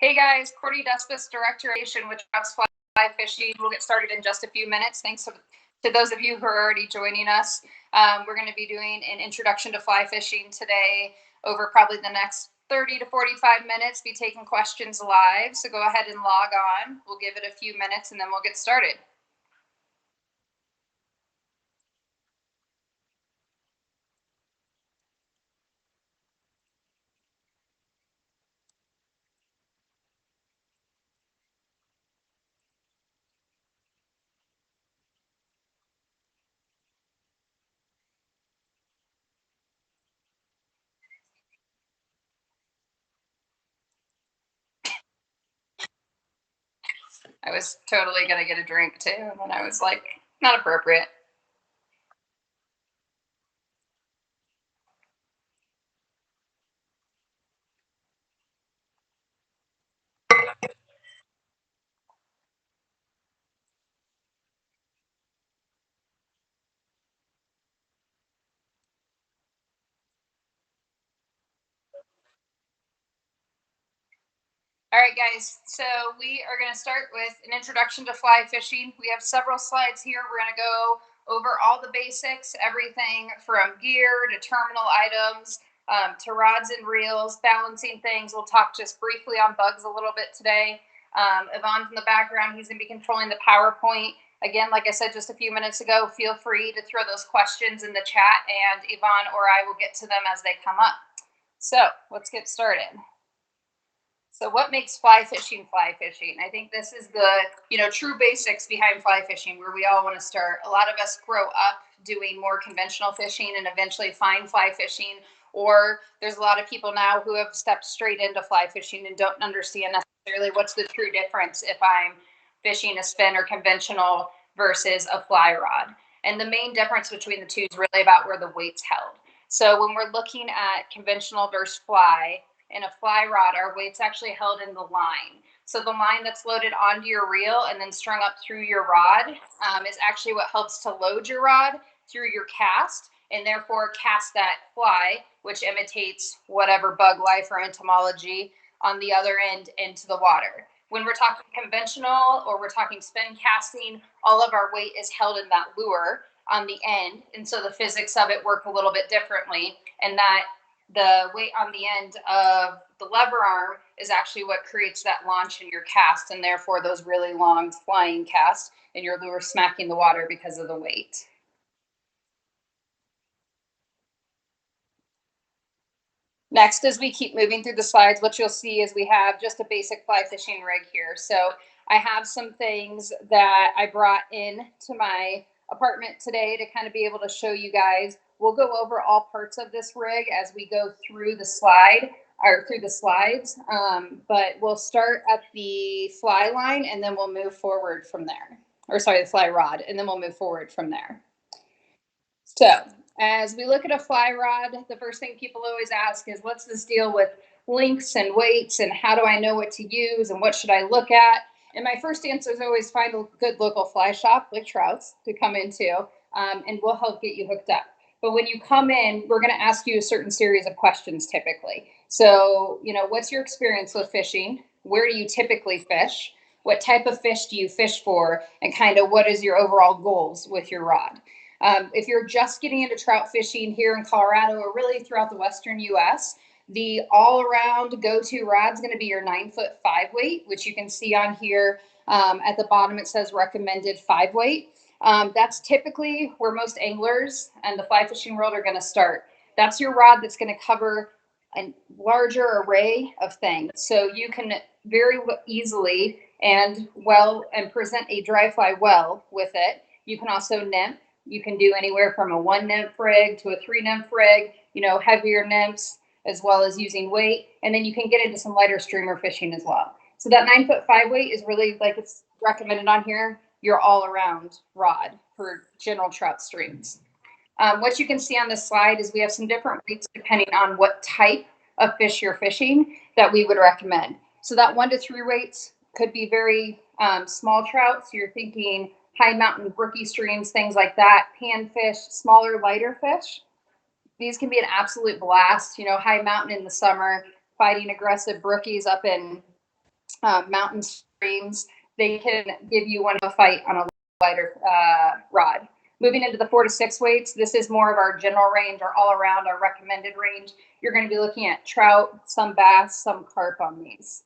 Hey guys, Courtney Despos, Director of Fishing with Trouts Fly Fishing. We'll get started in just a few minutes. Thanks to those of you who are already joining us. We're going to be doing an introduction to fly fishing today over probably the next 30 to 45 minutes, be taking questions live. So go ahead and log on. We'll give it a few minutes and then we'll get started. I was totally going to get a drink too. And then I was like, not appropriate. All right, guys, so we are going to start with an introduction to fly fishing. We have several slides here. We're going to go over all the basics, everything from gear to terminal items, to rods and reels, balancing things. We'll talk just briefly on bugs a little bit today. Yvonne's in the background. He's going to be controlling the PowerPoint. Again, like I said just a few minutes ago, feel free to throw those questions in the chat, and Yvonne or I will get to them as they come up. So let's get started. So what makes fly fishing fly fishing? I think this is the true basics behind fly fishing where we all want to start. A lot of us grow up doing more conventional fishing and eventually find fly fishing, or there's a lot of people now who have stepped straight into fly fishing and don't understand necessarily what's the true difference if I'm fishing a spin or conventional versus a fly rod. And the main difference between the two is really about where the weight's held. So when we're looking at conventional versus fly, in a fly rod, our weight's actually held in the line. So the line that's loaded onto your reel and then strung up through your rod is actually what helps to load your rod through your cast and therefore cast that fly, which imitates whatever bug life or entomology on the other end into the water. When we're talking conventional or we're talking spin casting, all of our weight is held in that lure on the end. And so the physics of it work a little bit differently, and that the weight on the end of the lever arm is actually what creates that launch in your cast, and therefore those really long flying casts and your lure smacking the water because of the weight. Next, as we keep moving through the slides, what you'll see is we have just a basic fly fishing rig here. So I have some things that I brought in to my apartment today to kind of be able to show you guys. We'll go over all parts of this rig as we go through the slide or through the slides, but we'll start at the fly line and then we'll move forward from there. Or sorry, the fly rod, and then we'll move forward from there. So as we look at a fly rod, the first thing people always ask is, what's this deal with lengths and weights, and how do I know what to use, and what should I look at? And my first answer is always find a good local fly shop like Trouts to come into, and we'll help get you hooked up. But when you come in, we're going to ask you a certain series of questions typically. So, what's your experience with fishing? Where do you typically fish? What type of fish do you fish for? And kind of what is your overall goals with your rod? If you're just getting into trout fishing here in Colorado or really throughout the Western US, the all-around go-to rod is going to be your 9-foot 5 weight, which you can see on here at the bottom. It says recommended 5 weight. That's typically where most anglers and the fly fishing world are going to start. That's your rod that's going to cover a larger array of things. So you can very easily and present a dry fly well with it. You can also nymph. You can do anywhere from a 1 nymph rig to a 3 nymph rig, heavier nymphs, as well as using weight. And then you can get into some lighter streamer fishing as well. So that 9-foot 5 weight is really, like it's recommended on here, your all-around rod for general trout streams. What you can see on this slide is we have some different weights depending on what type of fish you're fishing that we would recommend. So that 1 to 3 weights could be very small trout. So you're thinking high mountain brookie streams, things like that, panfish, smaller, lighter fish. These can be an absolute blast, high mountain in the summer, fighting aggressive brookies up in mountain streams, they can give you one of a fight on a lighter rod. Moving into the 4 to 6 weights, this is more of our general range, our all around, our recommended range. You're going to be looking at trout, some bass, some carp on these.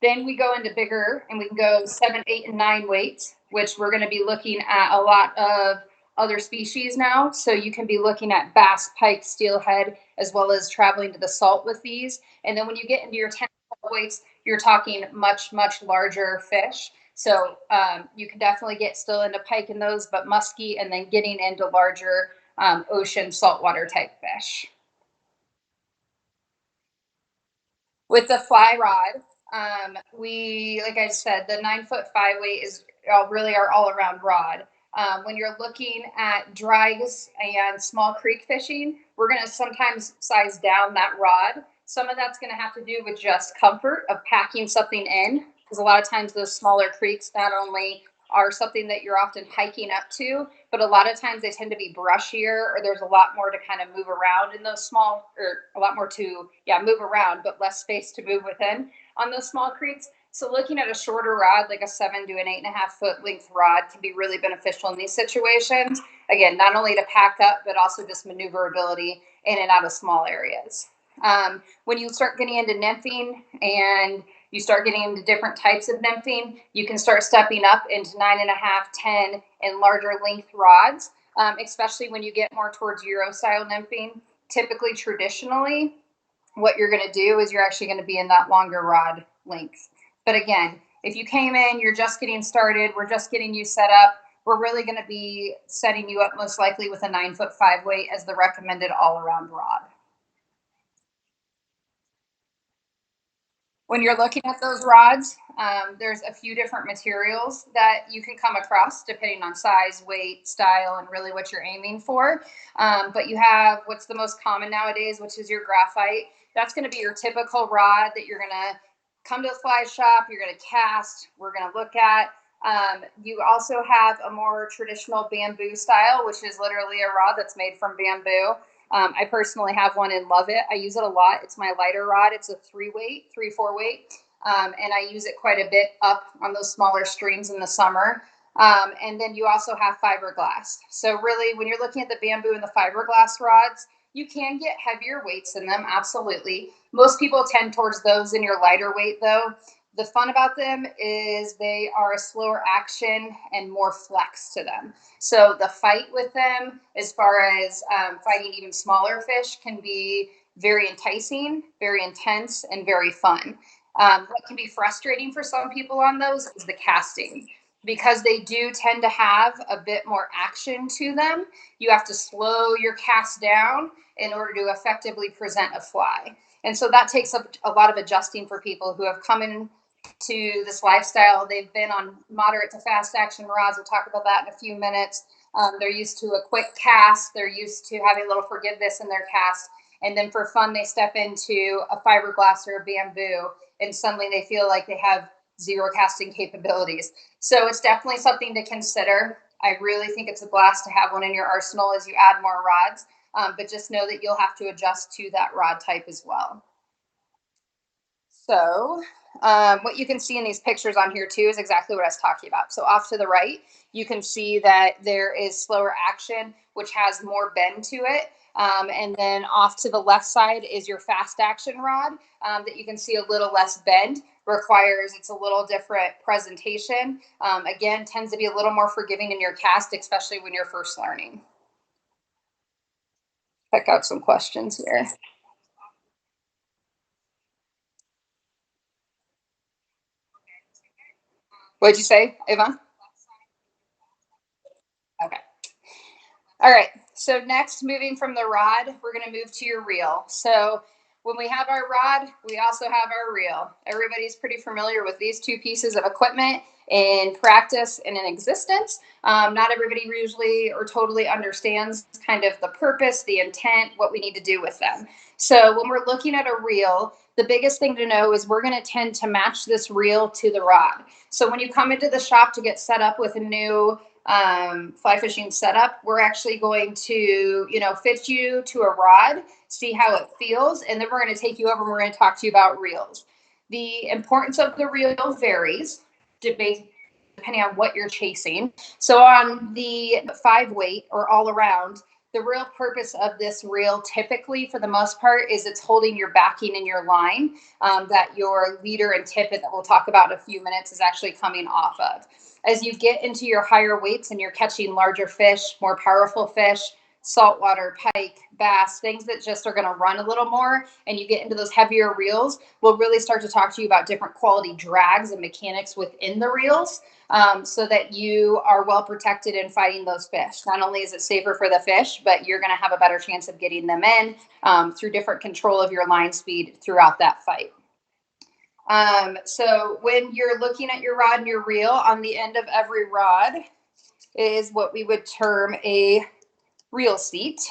Then we go into bigger and we can go 7, 8, and 9 weights, which we're going to be looking at a lot of other species now. So you can be looking at bass, pike, steelhead, as well as traveling to the salt with these. And then when you get into your 10 weights, you're talking much, much larger fish. So you can definitely get still into pike in those, but muskie, and then getting into larger ocean saltwater type fish. With the fly rod, we, like I said, the 9 foot 5 weight is really our all around rod. When you're looking at drags and small creek fishing, we're going to sometimes size down that rod. Some of that's going to have to do with just comfort of packing something in, because a lot of times those smaller creeks not only are something that you're often hiking up to, but a lot of times they tend to be brushier, or there's a lot more to kind of move around in those small, or a lot more to, yeah, move around, but less space to move within on those small creeks. So looking at a shorter rod, like a 7 to 8.5 foot length rod, can be really beneficial in these situations. Again, not only to pack up, but also just maneuverability in and out of small areas. When you start getting into nymphing and you start getting into different types of nymphing, you can start stepping up into 9.5, 10, and larger length rods, especially when you get more towards Euro style nymphing. Typically, traditionally, what you're going to do is you're actually going to be in that longer rod length. But again, if you came in, you're just getting started, we're just getting you set up, we're really going to be setting you up most likely with a 9 foot 5 weight as the recommended all around rod. When you're looking at those rods, there's a few different materials that you can come across depending on size, weight, style, and really what you're aiming for. But you have what's the most common nowadays, which is your graphite. That's going to be your typical rod that you're going to come to the fly shop, you're going to cast, we're going to look at. You also have a more traditional bamboo style, which is literally a rod that's made from bamboo. I personally have one and love it. I use it a lot. It's my lighter rod. It's a 3 weight, 3, 4 weight. And I use it quite a bit up on those smaller streams in the summer. And then you also have fiberglass. So really, when you're looking at the bamboo and the fiberglass rods, you can get heavier weights in them. Absolutely. Most people tend towards those in your lighter weight though. The fun about them is they are a slower action and more flex to them. So the fight with them, as far as fighting even smaller fish, can be very enticing, very intense, and very fun. What can be frustrating for some people on those is the casting. Because they do tend to have a bit more action to them, you have to slow your cast down in order to effectively present a fly. And so that takes up a lot of adjusting for people who have come in to this lifestyle. They've been on moderate to fast action rods. We'll talk about that in a few minutes. They're used to a quick cast. They're used to having a little forgiveness in their cast. And then for fun, they step into a fiberglass or a bamboo, and suddenly they feel like they have zero casting capabilities. So it's definitely something to consider. I really think it's a blast to have one in your arsenal as you add more rods. But just know that you'll have to adjust to that rod type as well. So what you can see in these pictures on here too is exactly what I was talking about. So off to the right, you can see that there is slower action, which has more bend to it. And then off to the left side is your fast action rod that you can see a little less bend, requires it's a little different presentation. Again, tends to be a little more forgiving in your cast, especially when you're first learning. Check out some questions here. What'd you say, Yvonne? Okay. All right. So next, moving from the rod, we're going to move to your reel. So when we have our rod, we also have our reel. Everybody's pretty familiar with these two pieces of equipment in practice and in existence. Not everybody usually or totally understands kind of the purpose, the intent, what we need to do with them. So when we're looking at a reel, the biggest thing to know is we're going to tend to match this reel to the rod. So when you come into the shop to get set up with a new fly fishing setup, we're actually going to, fit you to a rod, see how it feels, and then we're going to take you over and we're going to talk to you about reels. The importance of the reel varies depending on what you're chasing. So on the 5 weight or all around, the real purpose of this reel typically for the most part is it's holding your backing in your line that your leader and tippet that we'll talk about in a few minutes is actually coming off of. As you get into your higher weights and you're catching larger fish, more powerful fish, saltwater, pike, bass, things that just are going to run a little more, and you get into those heavier reels, we'll really start to talk to you about different quality drags and mechanics within the reels, so that you are well protected in fighting those fish. Not only is it safer for the fish, but you're going to have a better chance of getting them in through different control of your line speed throughout that fight. So when you're looking at your rod and your reel, on the end of every rod is what we would term a reel seat.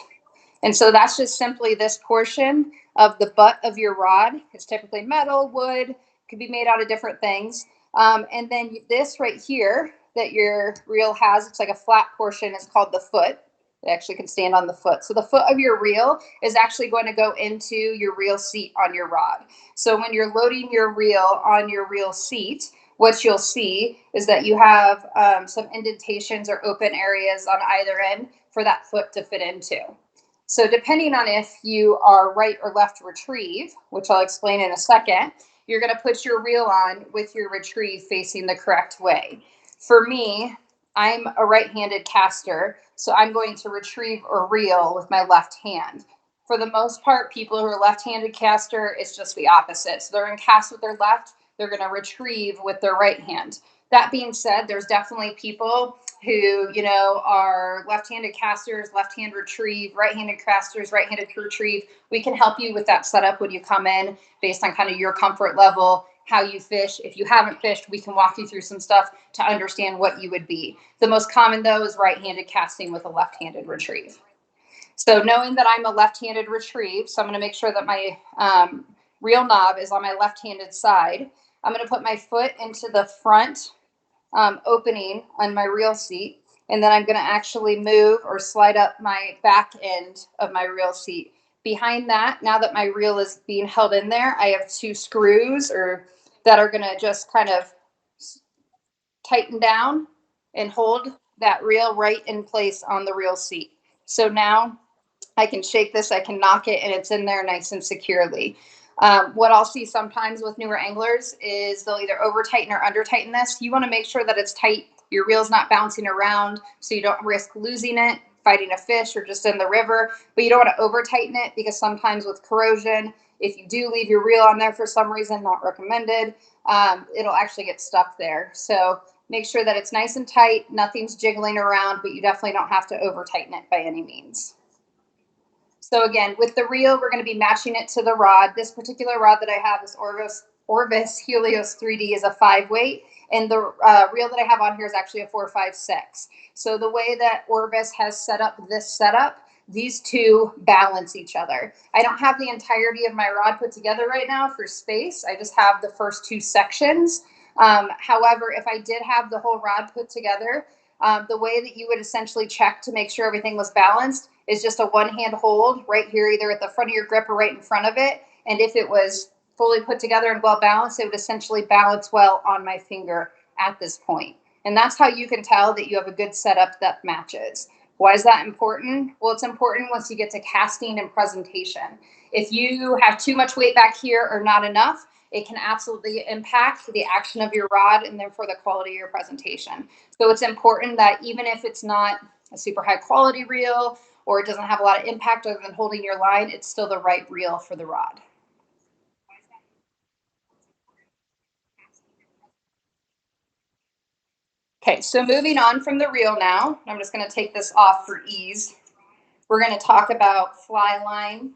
And so that's just simply this portion of the butt of your rod. It's typically metal, wood, could be made out of different things. And then this right here that your reel has, it's like a flat portion, it's called the foot. It actually can stand on the foot. So the foot of your reel is actually going to go into your reel seat on your rod. So when you're loading your reel on your reel seat, what you'll see is that you have some indentations or open areas on either end for that foot to fit into. So depending on if you are right or left retrieve, which I'll explain in a second, you're going to put your reel on with your retrieve facing the correct way. For me, I'm a right-handed caster, so I'm going to retrieve or reel with my left hand. For the most part, people who are left-handed caster, it's just the opposite. So they're going to cast with their left, they're going to retrieve with their right hand. That being said, there's definitely people who, you know, are left-handed casters, left-hand retrieve, right-handed casters, right-handed retrieve. We can help you with that setup when you come in based on kind of your comfort level, how you fish. If you haven't fished, we can walk you through some stuff to understand what you would be. The most common, though, is right-handed casting with a left-handed retrieve. So knowing that I'm a left-handed retrieve, so I'm going to make sure that my reel knob is on my left-handed side. I'm going to put my foot into the front opening on my reel seat, and then I'm going to actually move or slide up my back end of my reel seat. Behind that, now that my reel is being held in there, I have 2 screws that are going to just kind of tighten down and hold that reel right in place on the reel seat. So now I can shake this, I can knock it, and it's in there nice and securely. What I'll see sometimes with newer anglers is they'll either over tighten or under tighten this. You want to make sure that it's tight. Your reel's not bouncing around, so you don't risk losing it, fighting a fish, or just in the river. But you don't want to over tighten it because sometimes with corrosion, if you do leave your reel on there for some reason, not recommended, it'll actually get stuck there. So make sure that it's nice and tight, nothing's jiggling around, but you definitely don't have to over tighten it by any means. So again, with the reel, we're going to be matching it to the rod. This particular rod that I have, this Orvis Helios 3D, is a 5-weight, and the reel that I have on here is actually a 4.56. So the way that Orvis has set up this setup, these two balance each other. I don't have the entirety of my rod put together right now for space. I just have the first 2 sections. However, if I did have the whole rod put together, the way that you would essentially check to make sure everything was balanced is just a one-hand hold right here, either at the front of your grip or right in front of it. And if it was fully put together and well balanced, it would essentially balance well on my finger at this point. And that's how you can tell that you have a good setup that matches. Why is that important? Well, it's important once you get to casting and presentation. If you have too much weight back here or not enough, it can absolutely impact the action of your rod and therefore the quality of your presentation. So it's important that even if it's not a super high quality reel or it doesn't have a lot of impact other than holding your line, it's still the right reel for the rod. Okay, so moving on from the reel now, I'm just going to take this off for ease. We're going to talk about fly line.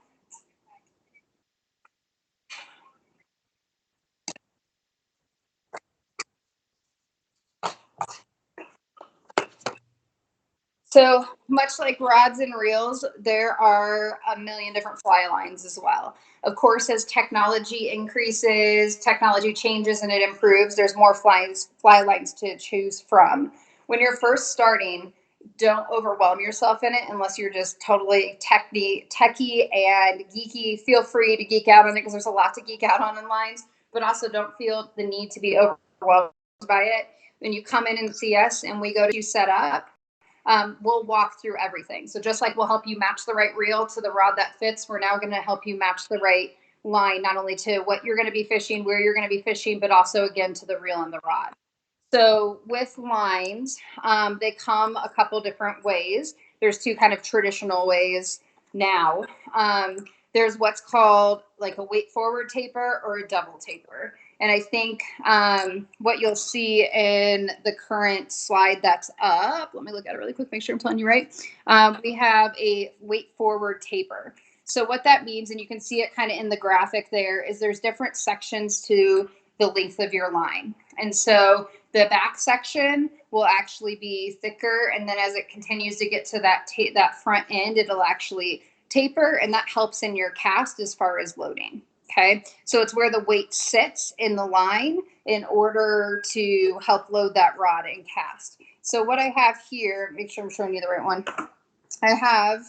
So much like rods and reels, there are a million different fly lines as well. Of course, as technology increases, technology changes and it improves, there's more fly lines to choose from. When you're first starting, don't overwhelm yourself in it unless you're just totally techie and geeky. Feel free to geek out on it because there's a lot to geek out on in lines. but also don't feel the need to be overwhelmed by it. When you come in and see us and we go to set up, we'll walk through everything. So just like we'll help you match the right reel to the rod that fits, we're now going to help you match the right line, not only to what you're going to be fishing, where you're going to be fishing, but also again to the reel and the rod. So with lines, they come a couple different ways. There's two kind of traditional ways now. There's what's called like a weight forward taper or a double taper. And I think what you'll see in the current slide that's up, let me look at it really quick, make sure I'm telling you right. We have a weight forward taper. So what that means, and you can see it kind of in the graphic there, is there's different sections to the length of your line. And so the back section will actually be thicker, and then as it continues to get to that front end, it'll actually taper, and that helps in your cast as far as loading. Okay, so it's where the weight sits in the line in order to help load that rod and cast. So what I have here, make sure I'm showing you the right one. I have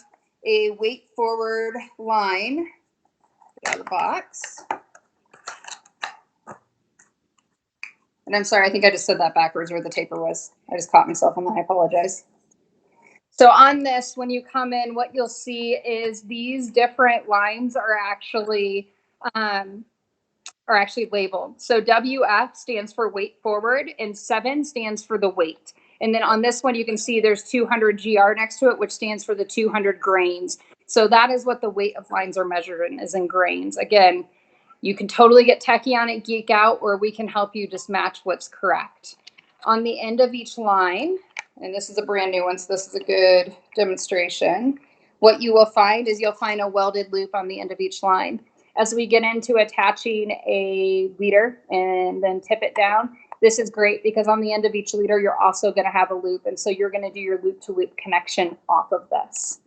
a weight forward line out of the box. And I'm sorry, I think I just said that backwards where the taper was. I just caught myself on that. I apologize. So on this, when you come in, what you'll see is these different lines are actually labeled. So WF stands for weight forward and 7 stands for the weight. And then on this one, you can see there's 200 GR next to it, which stands for the 200 grains. So that is what the weight of lines are measured in, is in grains. Again, you can totally get techie on it, geek out, or we can help you just match what's correct. On the end of each line, and this is a brand new one, so this is a good demonstration, what you will find is you'll find a welded loop on the end of each line. As we get into attaching a leader and then tip it down, this is great because on the end of each leader, you're also going to have a loop. And so you're going to do your loop-to-loop connection off of this.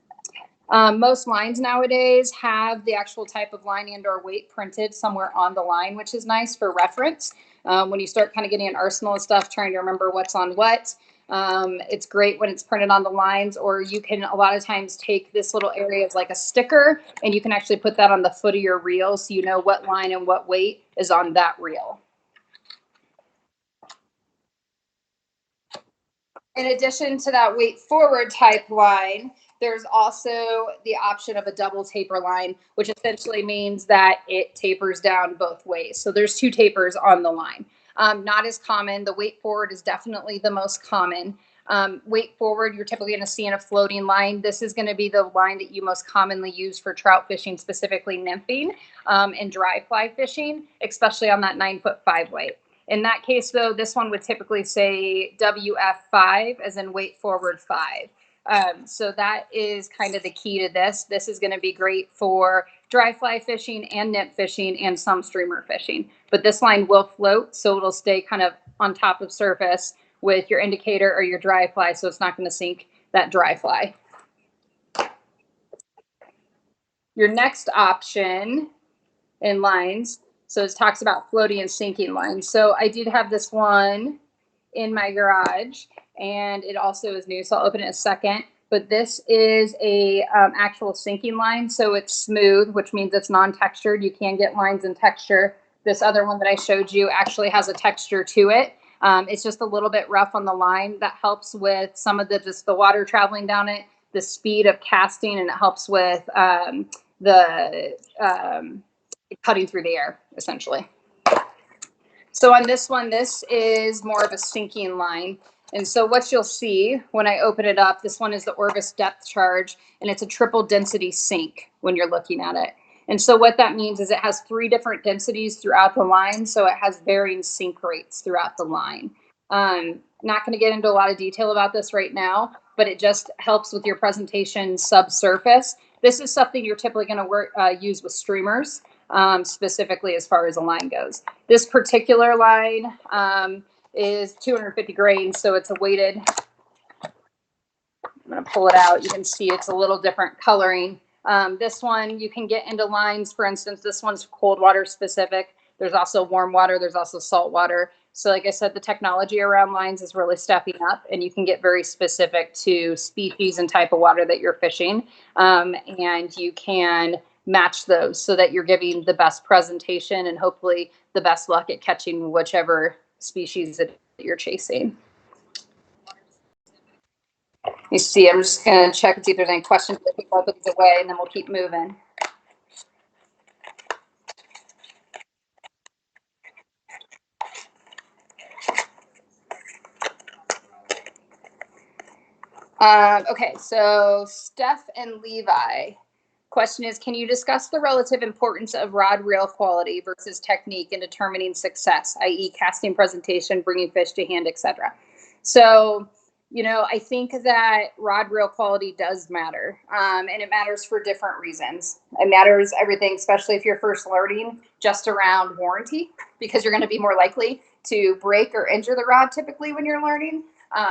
Most lines nowadays have the actual type of line and or weight printed somewhere on the line, which is nice for reference. When you start kind of getting an arsenal of stuff, trying to remember what's on what, it's great when it's printed on the lines, or you can a lot of times take this little area as like a sticker and you can actually put that on the foot of your reel so you know what line and what weight is on that reel. In addition to that weight forward type line, there's also the option of a double taper line, which essentially means that it tapers down both ways. So there's 2 tapers on the line. Not as common. The weight forward is definitely the most common. Weight forward, you're typically going to see in a floating line. This is going to be the line that you most commonly use for trout fishing, specifically nymphing and dry fly fishing, especially on that 9'5" weight. In that case, though, this one would typically say WF5 as in weight forward 5. So that is kind of the key to this. This is going to be great for dry fly fishing and nymph fishing and some streamer fishing. But this line will float, so it'll stay kind of on top of surface with your indicator or your dry fly, so it's not going to sink that dry fly. Your next option in lines, so it talks about floating and sinking lines. So I did have this one in my garage, and it also is new, so I'll open it in a second. But this is a actual sinking line, so it's smooth, which means it's non-textured. You can get lines in texture. This other one that I showed you actually has a texture to it. It's just a little bit rough on the line. That helps with some of the water traveling down it, the speed of casting, and it helps with cutting through the air, essentially. So on this one, this is more of a sinking line. And so what you'll see when I open it up, this one is the Orvis depth charge, and it's a triple density sink when you're looking at it. And so what that means is it has 3 different densities throughout the line, so it has varying sink rates throughout the line. Not going to get into a lot of detail about this right now, but it just helps with your presentation subsurface. This is something you're typically going to use with streamers, specifically as far as a line goes. This particular line is 250 grains, so it's a weighted. I'm going to pull it out. You can see it's a little different coloring. This one you can get into lines. For instance, this one's cold water specific. There's also warm water. There's also salt water. So like I said, the technology around lines is really stepping up, and you can get very specific to species and type of water that you're fishing. And you can match those so that you're giving the best presentation and hopefully the best luck at catching whichever species that you're chasing. You see, I'm just going to check and see if there's any questions that people put these away, and then we'll keep moving. Okay, so Steph and Levi. Question is, can you discuss the relative importance of rod reel quality versus technique in determining success, i.e. casting presentation, bringing fish to hand, etc.? So, you know, I think that rod reel quality does matter, and it matters for different reasons. It matters everything, especially if you're first learning, just around warranty, because you're going to be more likely to break or injure the rod typically when you're learning.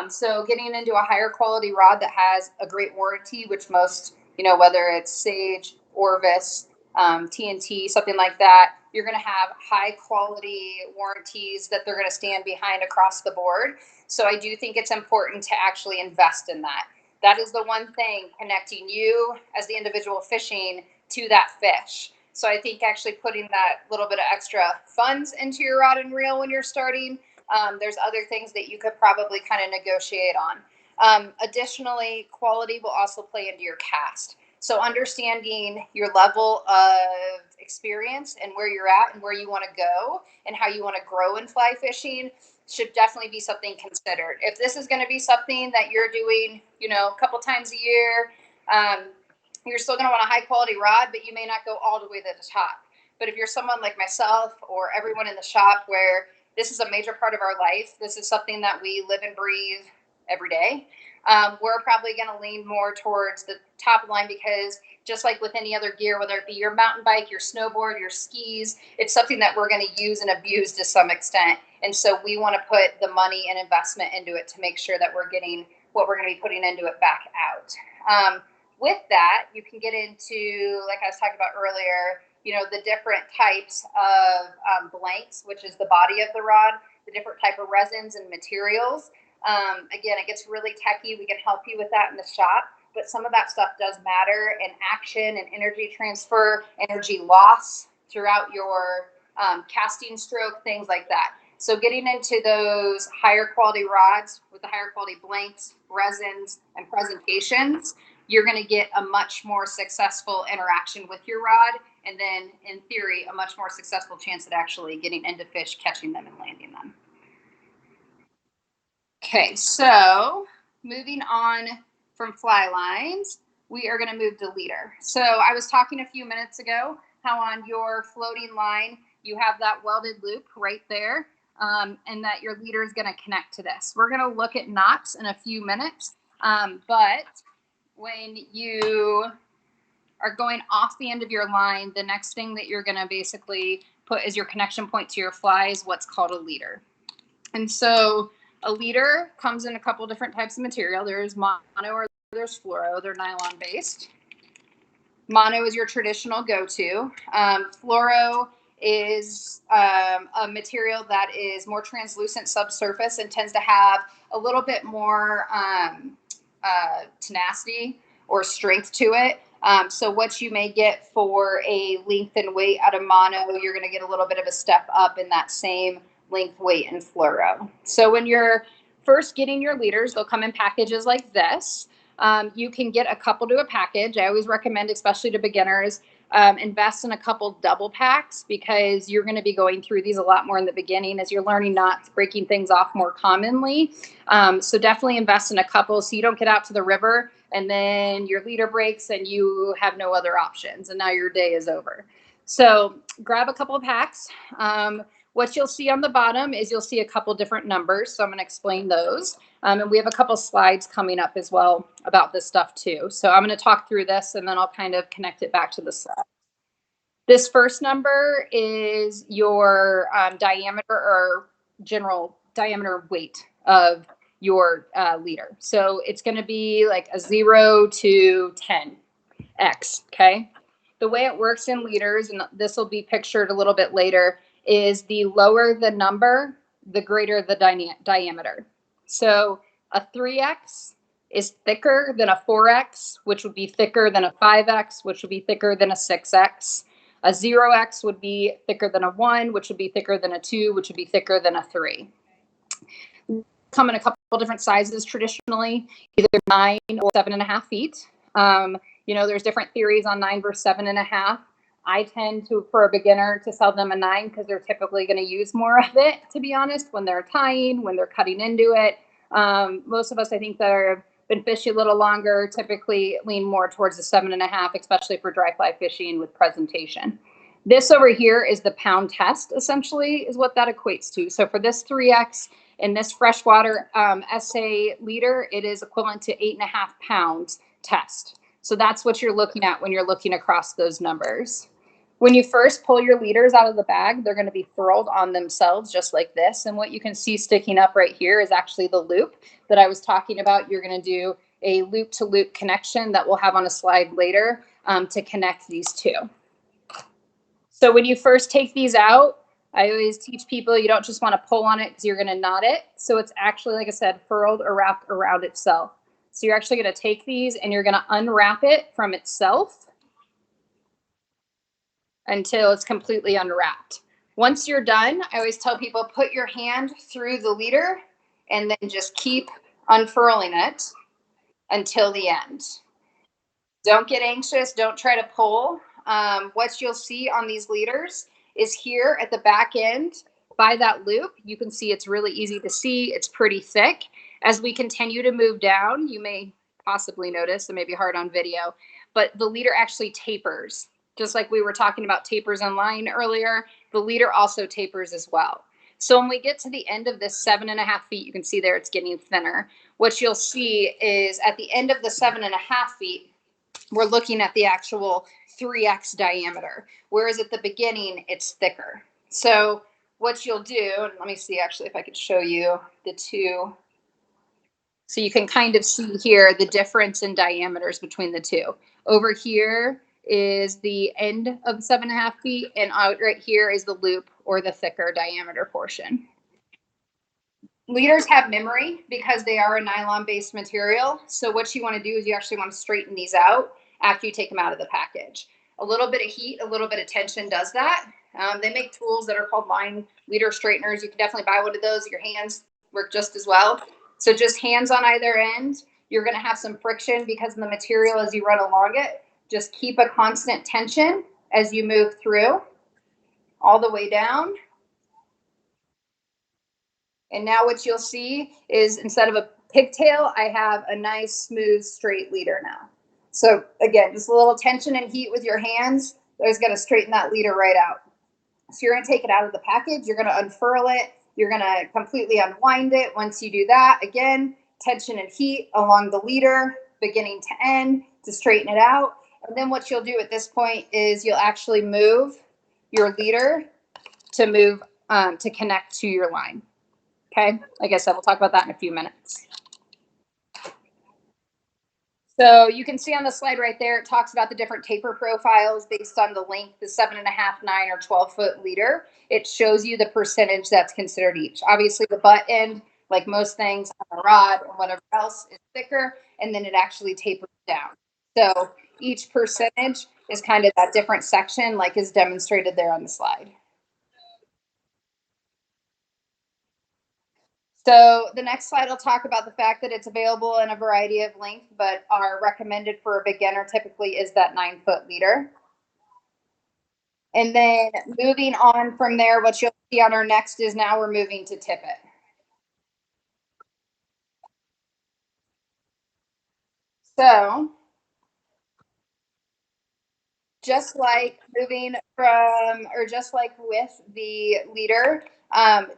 So getting into a higher quality rod that has a great warranty, which most, you know, whether it's Sage, Orvis, TNT, something like that, you're going to have high quality warranties that they're going to stand behind across the board. So I do think it's important to actually invest in that. That is the one thing connecting you as the individual fishing to that fish. So I think actually putting that little bit of extra funds into your rod and reel when you're starting, there's other things that you could probably kind of negotiate on. Additionally, quality will also play into your cast. So understanding your level of experience and where you're at and where you want to go and how you want to grow in fly fishing should definitely be something considered. If this is going to be something that you're doing, you know, a couple times a year, you're still going to want a high quality rod, but you may not go all the way to the top. But if you're someone like myself or everyone in the shop where this is a major part of our life, this is something that we live and breathe every day, we're probably going to lean more towards the top line, because just like with any other gear, whether it be your mountain bike, your snowboard, your skis, it's something that we're going to use and abuse to some extent. And so we want to put the money and investment into it to make sure that we're getting what we're going to be putting into it back out. With that, you can get into, like I was talking about earlier, you know, the different types of blanks, which is the body of the rod, the different type of resins and materials. Again, it gets really techy. We can help you with that in the shop, but some of that stuff does matter in action and energy transfer, energy loss throughout your casting stroke, things like that. So getting into those higher quality rods with the higher quality blanks, resins, and presentations, you're going to get a much more successful interaction with your rod. And then in theory, a much more successful chance at actually getting into fish, catching them, and landing them. Okay, so moving on from fly lines, we are going to move to leader. So I was talking a few minutes ago how on your floating line, you have that welded loop right there, and that your leader is going to connect to this. We're going to look at knots in a few minutes, but when you are going off the end of your line, the next thing that you're going to basically put as your connection point to your fly is what's called a leader. And so a leader comes in a couple different types of material. There's mono or there's fluoro. They're nylon based. Mono is your traditional go-to. Fluoro is a material that is more translucent subsurface and tends to have a little bit more tenacity or strength to it. So what you may get for a length and weight out of mono, you're going to get a little bit of a step up in that same length, weight, and fluoro. So when you're first getting your leaders, they'll come in packages like this. You can get a couple to a package. I always recommend, especially to beginners, invest in a couple double packs, because you're going to be going through these a lot more in the beginning as you're learning knots, breaking things off more commonly. So definitely invest in a couple so you don't get out to the river and then your leader breaks and you have no other options and now your day is over. So grab a couple of packs. What you'll see on the bottom is you'll see a couple different numbers. So I'm going to explain those. And we have a couple slides coming up as well about this stuff too. So I'm going to talk through this and then I'll kind of connect it back to the slide. This first number is your diameter or general diameter weight of your leader. So it's going to be like a 0 to 10x. Okay. The way it works in leaders, and this will be pictured a little bit later, is the lower the number, the greater the diameter. So a 3x is thicker than a 4X, which would be thicker than a 5X, which would be thicker than a 6X. A 0X would be thicker than a 1, which would be thicker than a 2, which would be thicker than a 3. Come in a couple different sizes traditionally, either 9 or 7.5 feet. There's different theories on 9 versus 7.5. I tend to, for a beginner, to sell them a 9 because they're typically going to use more of it, to be honest, when they're tying, when they're cutting into it. Most of us, I think, that have been fishing a little longer typically lean more towards the 7.5, especially for dry fly fishing with presentation. This over here is the pound test, essentially, is what that equates to. So for this 3X in this freshwater SA leader, it is equivalent to 8.5 pounds test. So that's what you're looking at when you're looking across those numbers. When you first pull your leaders out of the bag, they're going to be furled on themselves just like this. And what you can see sticking up right here is actually the loop that I was talking about. You're going to do a loop-to-loop connection that we'll have on a slide later to connect these two. So when you first take these out, I always teach people you don't just want to pull on it because you're going to knot it. So it's actually, like I said, furled or wrapped around itself. So you're actually going to take these and you're going to unwrap it from itself until it's completely unwrapped. Once you're done, I always tell people put your hand through the leader and then just keep unfurling it until the end. Don't get anxious. Don't try to pull. What you'll see on these leaders is here at the back end by that loop. You can see it's really easy to see. It's pretty thick. As we continue to move down, you may possibly notice, it may be hard on video, but the leader actually tapers. Just like we were talking about tapers online earlier, the leader also tapers as well. So when we get to the end of this 7.5 feet, you can see there it's getting thinner. What you'll see is at the end of the 7.5 feet, we're looking at the actual 3X diameter, whereas at the beginning, it's thicker. So what you'll do, and let me see actually if I could show you the two. So you can kind of see here the difference in diameters between the two. Over here is the end of 7.5 feet, and out right here is the loop or the thicker diameter portion. Leaders have memory because they are a nylon-based material. So what you want to do is you actually want to straighten these out after you take them out of the package. A little bit of heat, a little bit of tension does that. They make tools that are called line leader straighteners. You can definitely buy one of those. Your hands work just as well. So just hands on either end. You're going to have some friction because of the material as you run along it. Just keep a constant tension as you move through all the way down. And now what you'll see is instead of a pigtail, I have a nice, smooth, straight leader now. So again, just a little tension and heat with your hands is going to straighten that leader right out. So you're going to take it out of the package. You're going to unfurl it. You're going to completely unwind it. Once you do that, again, tension and heat along the leader, beginning to end, to straighten it out. And then what you'll do at this point is you'll actually move your leader to move to connect to your line. Okay, like I said, we'll talk about that in a few minutes. So you can see on the slide right there, it talks about the different taper profiles based on the length, the 7.5, 9, or 12-foot leader. It shows you the percentage that's considered each. Obviously, the butt end, like most things on a rod or whatever else, is thicker, and then it actually tapers down. So each percentage is kind of that different section, like is demonstrated there on the slide. So the next slide will talk about the fact that it's available in a variety of length, but our recommended for a beginner typically is that 9-foot leader. And then moving on from there, what you'll see on our next is now we're moving to Tippet. So just like moving from, or just like with the leader,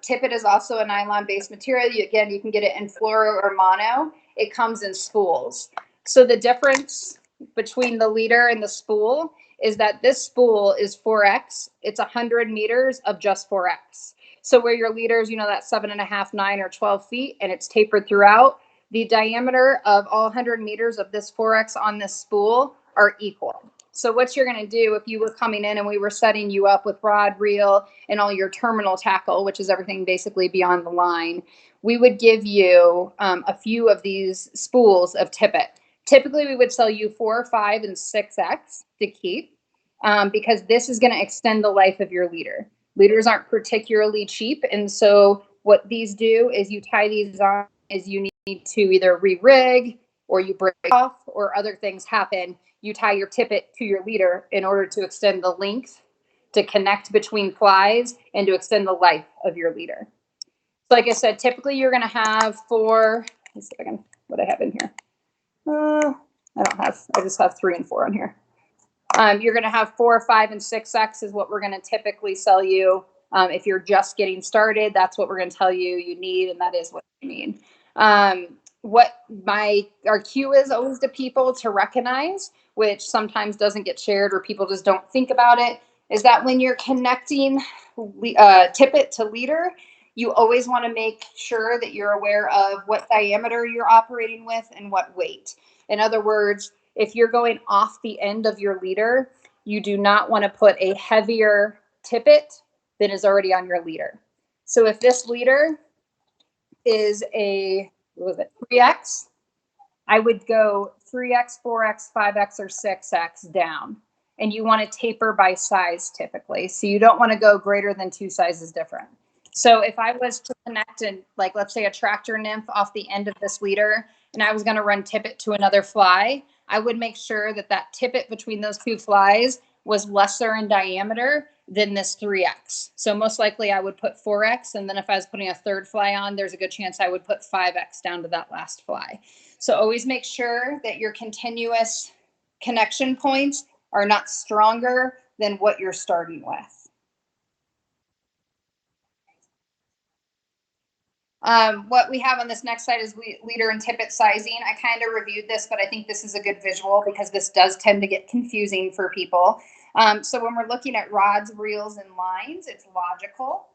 Tippet is also a nylon-based material. Again, you can get it in fluoro or mono. It comes in spools. So the difference between the leader and the spool is that this spool is 4X. It's 100 meters of just 4X. So where your leaders, that 7.5, 9, or 12 feet, and it's tapered throughout, the diameter of all 100 meters of this 4X on this spool are equal. So what you're going to do if you were coming in and we were setting you up with rod, reel, and all your terminal tackle, which is everything basically beyond the line, we would give you a few of these spools of Tippet. Typically, we would sell you 4, 5, and 6X to keep because this is going to extend the life of your leader. Leaders aren't particularly cheap, and so what these do is you tie these on as you need to either re-rig or you break off or other things happen. You tie your tippet to your leader in order to extend the length, to connect between flies, and to extend the life of your leader. So like I said, typically you're going to have 4. Let's see if I can, what I have in here. I just have 3 and 4 on here. You're going to have 4, 5, and 6X is what we're going to typically sell you. If you're just getting started, that's what we're going to tell you need, and that is what you need. What our cue is always to people to recognize, which sometimes doesn't get shared or people just don't think about it, is that when you're connecting tippet to leader, you always want to make sure that you're aware of what diameter you're operating with and what weight. In other words, if you're going off the end of your leader, you do not want to put a heavier tippet than is already on your leader. So if this leader is a, what was it, 3X, I would go 3X, 4X, 5X, or 6X down. And you want to taper by size typically. So you don't want to go greater than 2 sizes different. So if I was to connect and like, let's say a tractor nymph off the end of this leader, and I was going to run tippet to another fly, I would make sure that that tippet between those 2 flies was lesser in diameter than this 3X. So most likely I would put 4X. And then if I was putting a third fly on, there's a good chance I would put 5X down to that last fly. So always make sure that your continuous connection points are not stronger than what you're starting with. What we have on this next slide is leader and tippet sizing. I kind of reviewed this, but I think this is a good visual because this does tend to get confusing for people. So when we're looking at rods, reels, and lines, it's logical.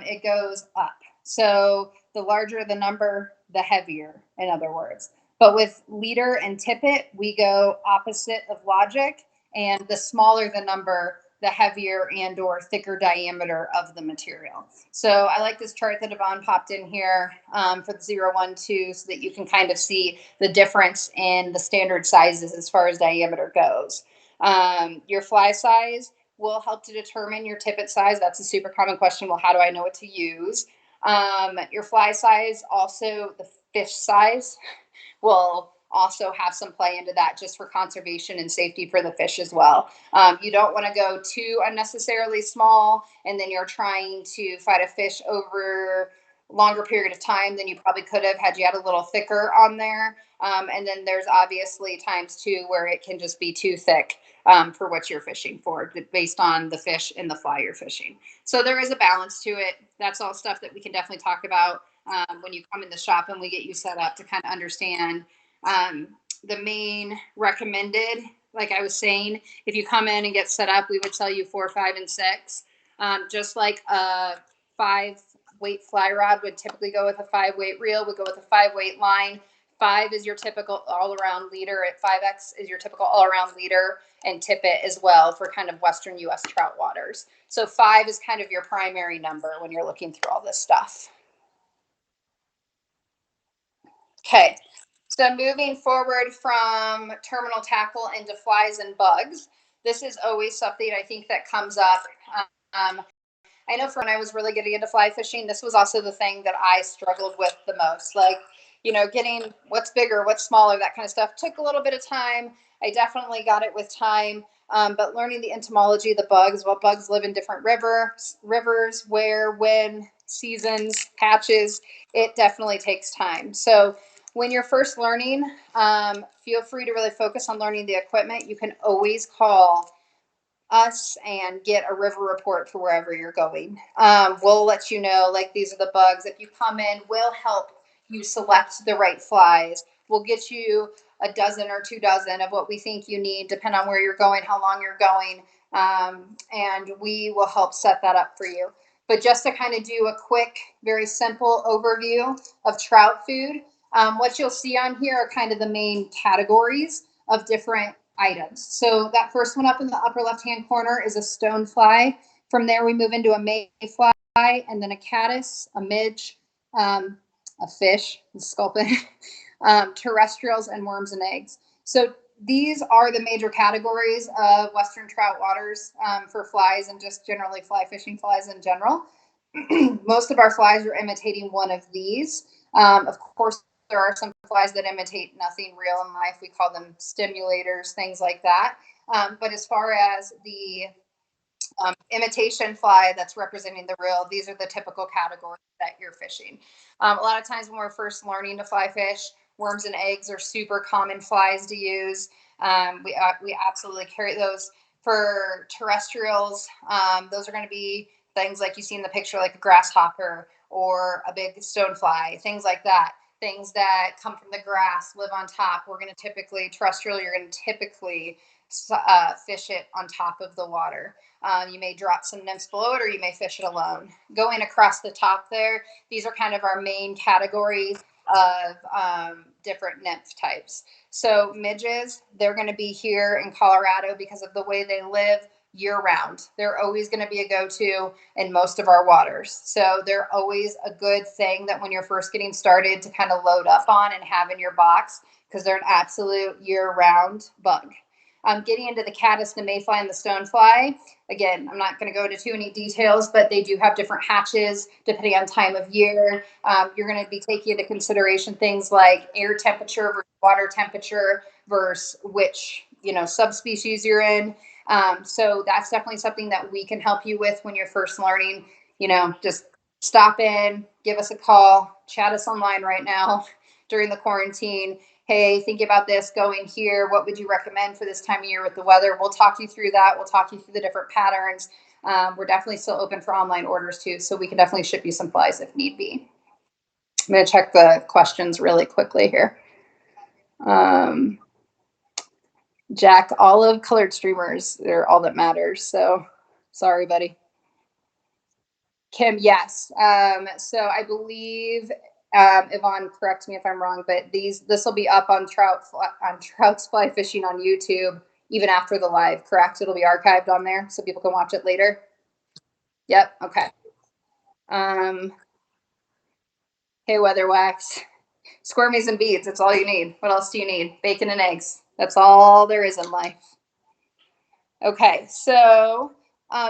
It goes up. So the larger the number, the heavier, in other words. But with leader and tippet, we go opposite of logic, and the smaller the number, the heavier and or thicker diameter of the material. So I like this chart that Yvonne popped in here for the 0, 1, 2 so that you can kind of see the difference in the standard sizes as far as diameter goes. Your fly size will help to determine your tippet size. That's a super common question. Well, how do I know what to use? Your fly size, also the fish size will also have some play into that just for conservation and safety for the fish as well. You don't want to go too unnecessarily small and then you're trying to fight a fish over a longer period of time than you probably could have had you had a little thicker on there. And then there's obviously times too where it can just be too thick for what you're fishing for based on the fish and the fly you're fishing. So there is a balance to it. That's all stuff that we can definitely talk about when you come in the shop and we get you set up to kind of understand the main recommended, like I was saying, if you come in and get set up, we would tell you 4, 5, and 6. Just like a 5-weight fly rod would typically go with a 5-weight reel, would go with a 5-weight line. 5 is your typical all-around leader. At 5X is your typical all-around leader and tippet as well for kind of Western U.S. trout waters. So 5 is kind of your primary number when you're looking through all this stuff. Okay. So moving forward from terminal tackle into flies and bugs, this is always something I think that comes up. I know for when I was really getting into fly fishing, this was also the thing that I struggled with the most. Like, getting what's bigger, what's smaller, that kind of stuff took a little bit of time. I definitely got it with time. But learning the entomology of the bugs, what bugs live in different rivers, where, when, seasons, patches, it definitely takes time. So when you're first learning, feel free to really focus on learning the equipment. You can always call us and get a river report for wherever you're going. We'll let you know, like, these are the bugs. If you come in, we'll help you select the right flies. We'll get you a dozen or 2 dozen of what we think you need, depending on where you're going, how long you're going, and we will help set that up for you. But just to kind of do a quick, very simple overview of trout food, what you'll see on here are kind of the main categories of different items. So that first one up in the upper left-hand corner is a stonefly. From there, we move into a mayfly, and then a caddis, a midge, a fish, a sculpin, terrestrials, and worms and eggs. So these are the major categories of Western trout waters for flies and just generally fly fishing flies in general. Most of our flies are imitating one of these. Of course, there are some flies that imitate nothing real in life. We call them stimulators, things like that. But as far as the imitation fly that's representing the real, these are the typical categories that you're fishing. A lot of times when we're first learning to fly fish, worms and eggs are super common flies to use. We absolutely carry those. For terrestrials, those are going to be things like you see in the picture, like a grasshopper or a big stonefly, things like that. Things that come from the grass, live on top. We're going to typically, terrestrial, you're going to typically fish it on top of the water. You may drop some nymphs below it, or you may fish it alone. Going across the top there, these are kind of our main categories of different nymph types. So midges, they're going to be here in Colorado because of the way they live year round. They're always going to be a go-to in most of our waters. So they're always a good thing that when you're first getting started to kind of load up on and have in your box, because they're an absolute year-round bug. Getting into the caddis, the mayfly, and the stonefly. Again, I'm not going to go into too many details, but they do have different hatches depending on time of year. You're going to be taking into consideration things like air temperature versus water temperature versus which subspecies you're in. So that's definitely something that we can help you with when you're first learning. Just stop in, give us a call, chat us online right now during the quarantine. Hey, think about this going here. What would you recommend for this time of year with the weather? We'll talk you through that. We'll talk you through the different patterns. We're definitely still open for online orders too, so we can definitely ship you some flies if need be. I'm going to check the questions really quickly here. Jack, olive colored streamers, they're all that matters. So sorry, buddy. Kim, yes. So I believe Yvonne, correct me if I'm wrong, but this will be up on Trouts Fly Fishing on YouTube even after the live, correct? It'll be archived on there so people can watch it later. Yep. Okay. Hey, Weather Wax, squirmies and beads. That's all you need. What else do you need? Bacon and eggs. That's all there is in life. Okay, so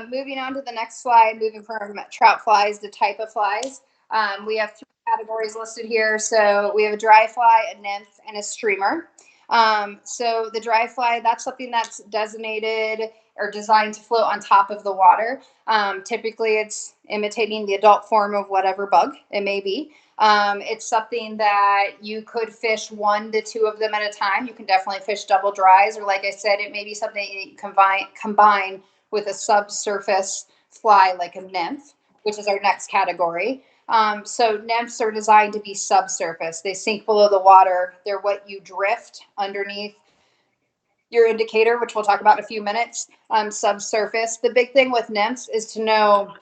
moving on to the next slide, moving from trout flies to type of flies. We have three categories listed here. So we have a dry fly, a nymph, and a streamer. So the dry fly, that's something that's designated or designed to float on top of the water. Typically, it's imitating the adult form of whatever bug it may be. It's something that you could fish 1 to 2 of them at a time. You can definitely fish double dries, or like I said, it may be something you combine with a subsurface fly like a nymph, which is our next category. So nymphs are designed to be subsurface. They sink below the water. They're what you drift underneath your indicator, which we'll talk about in a few minutes. Subsurface. The big thing with nymphs is to know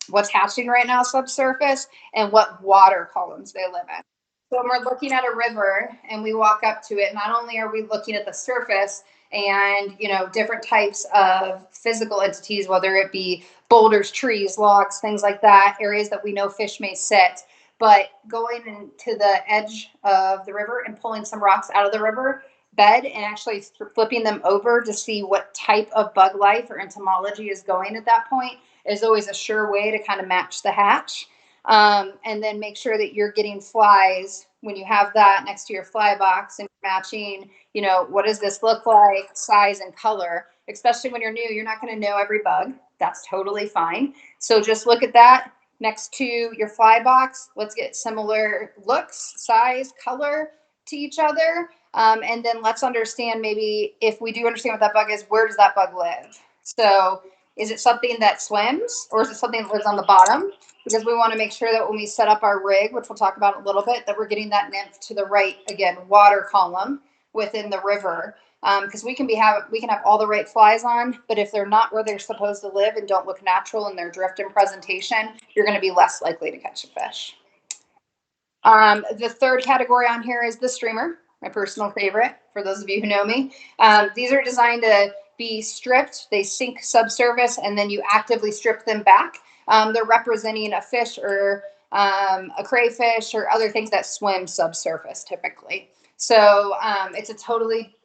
what's hatching right now subsurface and what water columns they live in. So when we're looking at a river and we walk up to it, not only are we looking at the surface and different types of physical entities, whether it be boulders, trees, logs, things like that, areas that we know fish may sit, but going into the edge of the river and pulling some rocks out of the river bed and actually flipping them over to see what type of bug life or entomology is going at that point is always a sure way to kind of match the hatch. And then make sure that you're getting flies when you have that next to your fly box and matching, what does this look like, size and color, especially when you're new. You're not going to know every bug. That's totally fine. So just look at that next to your fly box. Let's get similar looks, size, color to each other. And then let's understand, maybe if we do understand what that bug is, where does that bug live? So is it something that swims, or is it something that lives on the bottom? Because we want to make sure that when we set up our rig, which we'll talk about in a little bit, that we're getting that nymph to the right, again, water column within the river. Because we can have all the right flies on, but if they're not where they're supposed to live and don't look natural in their drift and presentation, you're going to be less likely to catch a fish. The third category on here is the streamer. my personal favorite for those of you who know me. These are designed to be stripped. They sink subsurface, and then you actively strip them back. They're representing a fish or a crayfish or other things that swim subsurface typically. So it's a totally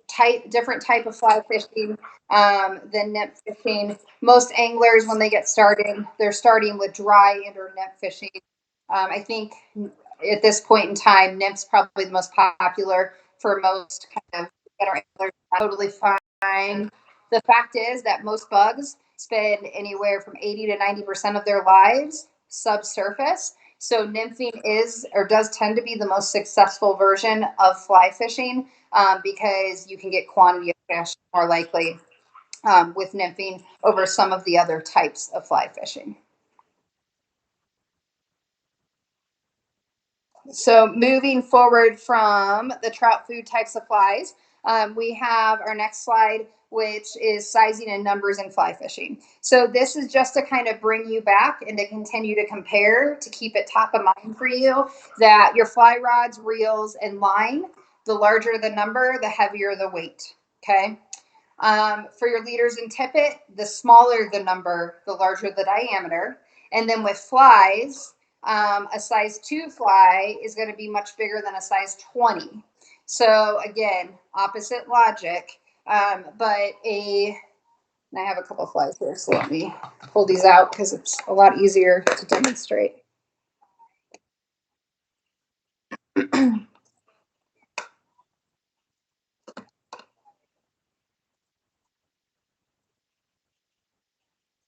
different type of fly fishing than nymph fishing. Most anglers, when they get started, they're starting with dry and or nymph fishing. I think at this point in time, nymph's probably the most popular for most kind of beginner anglers. Totally fine. The fact is that most bugs spend anywhere from 80 to 90% of their lives subsurface. So nymphing is or does tend to be the most successful version of fly fishing because you can get quantity of fish more likely with nymphing over some of the other types of fly fishing. So moving forward from the trout food types of flies, we have our next slide, which is sizing and numbers in fly fishing. So this is just to kind of bring you back and to continue to compare, to keep it top of mind for you, that your fly rods, reels, and line, the larger the number, the heavier the weight, okay? For your leaders and tippet, the smaller the number, the larger the diameter. And then with flies, a size 2 fly is going to be much bigger than a size 20. So again, opposite logic, but and I have a couple flies here, so let me pull these out because it's a lot easier to demonstrate.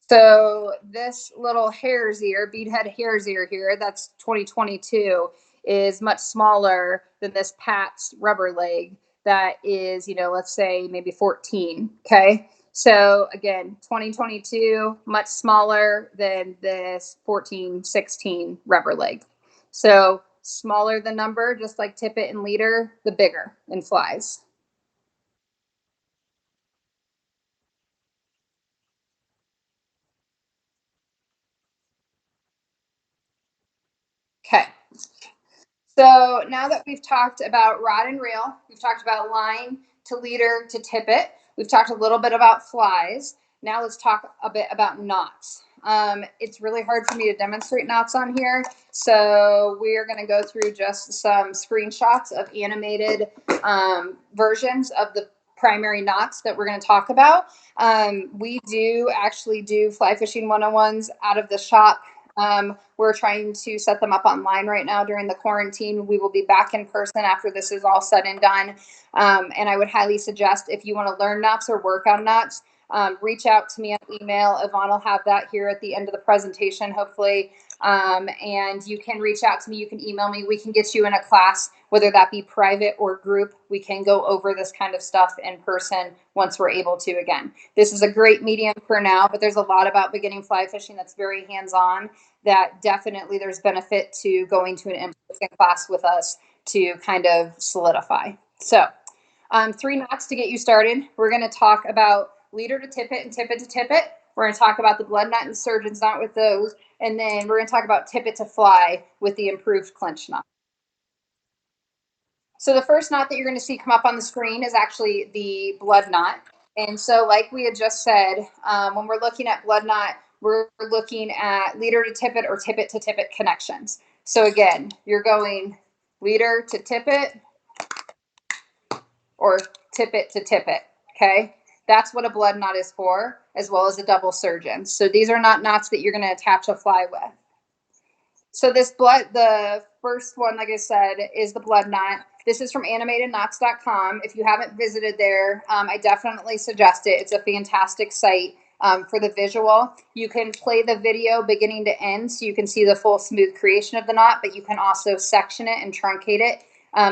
So this little hare's ear, beadhead hare's ear here, that's 2022, is much smaller than this Pat's rubber leg that is, let's say maybe 14. Okay. So again, 2022, much smaller than this 14, 16 rubber leg. So smaller the number, just like tippet and leader, the bigger in flies. Okay. So now that we've talked about rod and reel, we've talked about line to leader to tippet, we've talked a little bit about flies. Now let's talk a bit about knots. It's really hard for me to demonstrate knots on here, so we are going to go through just some screenshots of animated versions of the primary knots that we're going to talk about. We do actually do fly fishing 101s out of the shop. We're trying to set them up online right now during the quarantine. We will be back in person after this is all said and done. And I would highly suggest if you want to learn knots or work on knots, reach out to me on email. Yvonne will have that here at the end of the presentation, hopefully. And you can reach out to me. You can email me. We can get you in a class, whether that be private or group. We can go over this kind of stuff in person once we're able to again. This is a great medium for now, but there's a lot about beginning fly fishing that's very hands-on that definitely there's benefit to going to an in-person class with us to kind of solidify. So 3 knots to get you started. We're going to talk about leader to tippet and tippet to tippet. We're going to talk about the blood knot and surgeon's knot with those. And then we're going to talk about tippet to fly with the improved clinch knot. So the first knot that you're going to see come up on the screen is actually the blood knot. And so like we had just said, when we're looking at blood knot, we're looking at leader to tippet or tippet to tippet connections. So again, you're going leader to tippet or tippet to tippet, okay? That's what a blood knot is for, as well as a double surgeon. So these are not knots that you're going to attach a fly with. So the first one, like I said, is the blood knot. This is from animatedknots.com. If you haven't visited there, I definitely suggest it. It's a fantastic site for the visual. You can play the video beginning to end so you can see the full smooth creation of the knot, but you can also section it and truncate it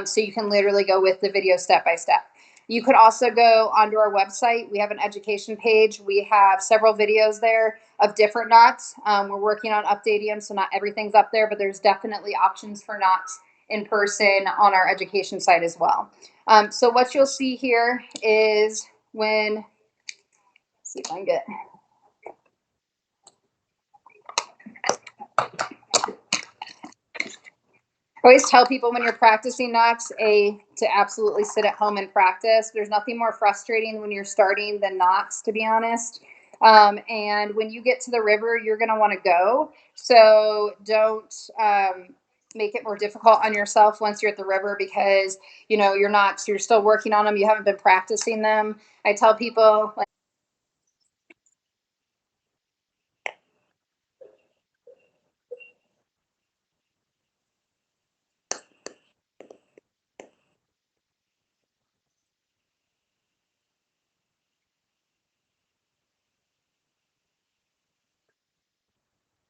so you can literally go with the video step by step. You could also go onto our website. We have an education page. We have several videos there of different knots. We're working on updating them, so not everything's up there, but there's definitely options for knots in person on our education site as well. So what you'll see here is when, let's see if I can get, always tell people when you're practicing knots, to absolutely sit at home and practice. There's nothing more frustrating when you're starting than knots, to be honest. And when you get to the river, you're going to want to go. So don't make it more difficult on yourself once you're at the river, because you're not, you're still working on them. You haven't been practicing them. I tell people, like,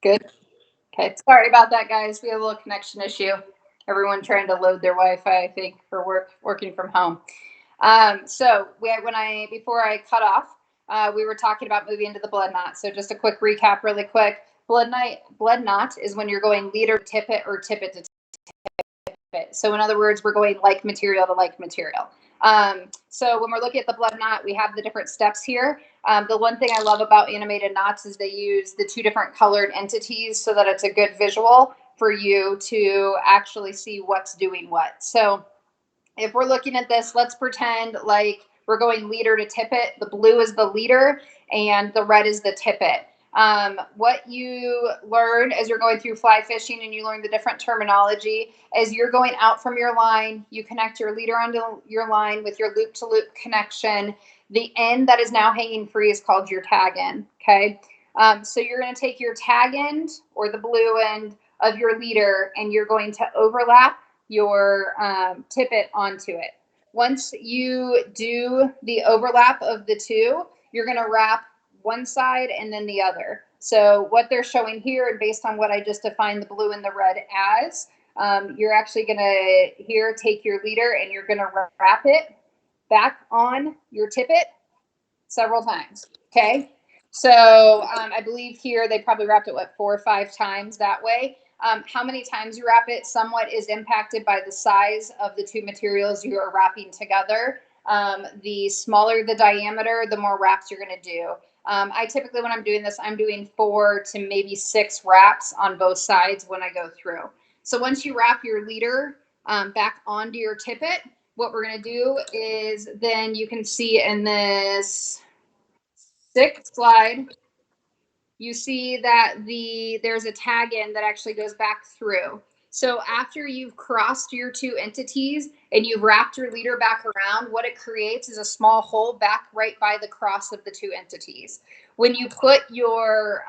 good. Okay, sorry about that, guys. We have a little connection issue. Everyone trying to load their Wi-Fi, I think, for working from home. So before I cut off, we were talking about moving into the blood knot. So just a quick recap, really quick. Blood knot is when you're going leader to tippet or tippet to tippet. So in other words, we're going like material to like material. So when we're looking at the blood knot, we have the different steps here. The one thing I love about animated knots is they use the two different colored entities so that it's a good visual for you to actually see what's doing what. So if we're looking at this, let's pretend like we're going leader to tippet. The blue is the leader and the red is the tippet. What you learn as you're going through fly fishing and you learn the different terminology, as you're going out from your line, you connect your leader onto your line with your loop to loop connection. The end that is now hanging free is called your tag end. Okay. So you're going to take your tag end or the blue end of your leader and you're going to overlap your tippet onto it. Once you do the overlap of the two, you're going to wrap one side and then the other. So what they're showing here, and based on what I just defined the blue and the red as, you're actually going to here take your leader and you're going to wrap it back on your tippet several times. Okay. So I believe here they probably wrapped it, what, 4 or 5 times that way. How many times you wrap it somewhat is impacted by the size of the two materials you are wrapping together. The smaller the diameter, the more wraps you're going to do. I typically, when I'm doing this, I'm doing 4 to maybe 6 wraps on both sides when I go through. So once you wrap your leader back onto your tippet, what we're going to do is then you can see in this 6th slide, you see that there's a tag in that actually goes back through. So after you've crossed your two entities and you've wrapped your leader back around, what it creates is a small hole back right by the cross of the two entities. When you put your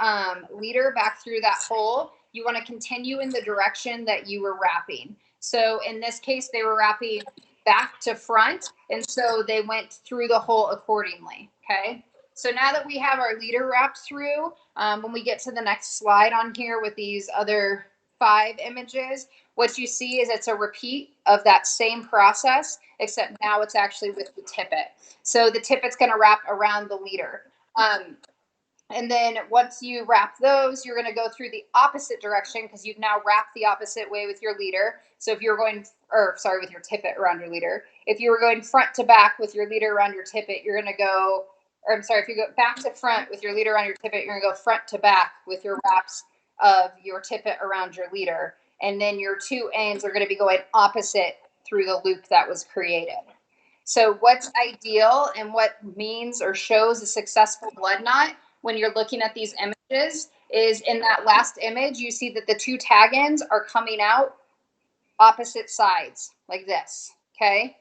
leader back through that hole, you want to continue in the direction that you were wrapping. So in this case, they were wrapping back to front, and so they went through the hole accordingly. Okay. So now that we have our leader wrapped through, when we get to the next slide on here with these other 5 images, what you see is it's a repeat of that same process, except now it's actually with the tippet. So the tippet's going to wrap around the leader. And then once you wrap those, you're going to go through the opposite direction because you've now wrapped the opposite way with your leader. So if you're going, with your tippet around your leader, if you were going front to back with your leader around your tippet, you're going to go, if you go back to front with your leader around your tippet, you're going to go front to back with your wraps of your tippet around your leader. And then your two ends are going to be going opposite through the loop that was created. So what's ideal and what means or shows a successful blood knot when you're looking at these images is in that last image, you see that the two tag ends are coming out opposite sides like this. Okay.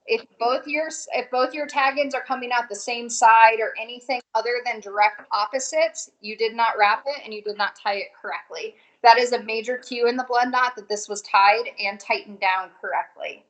If both your tag ends are coming out the same side or anything other than direct opposites, you did not wrap it and you did not tie it correctly. That is a major cue in the blood knot that this was tied and tightened down correctly.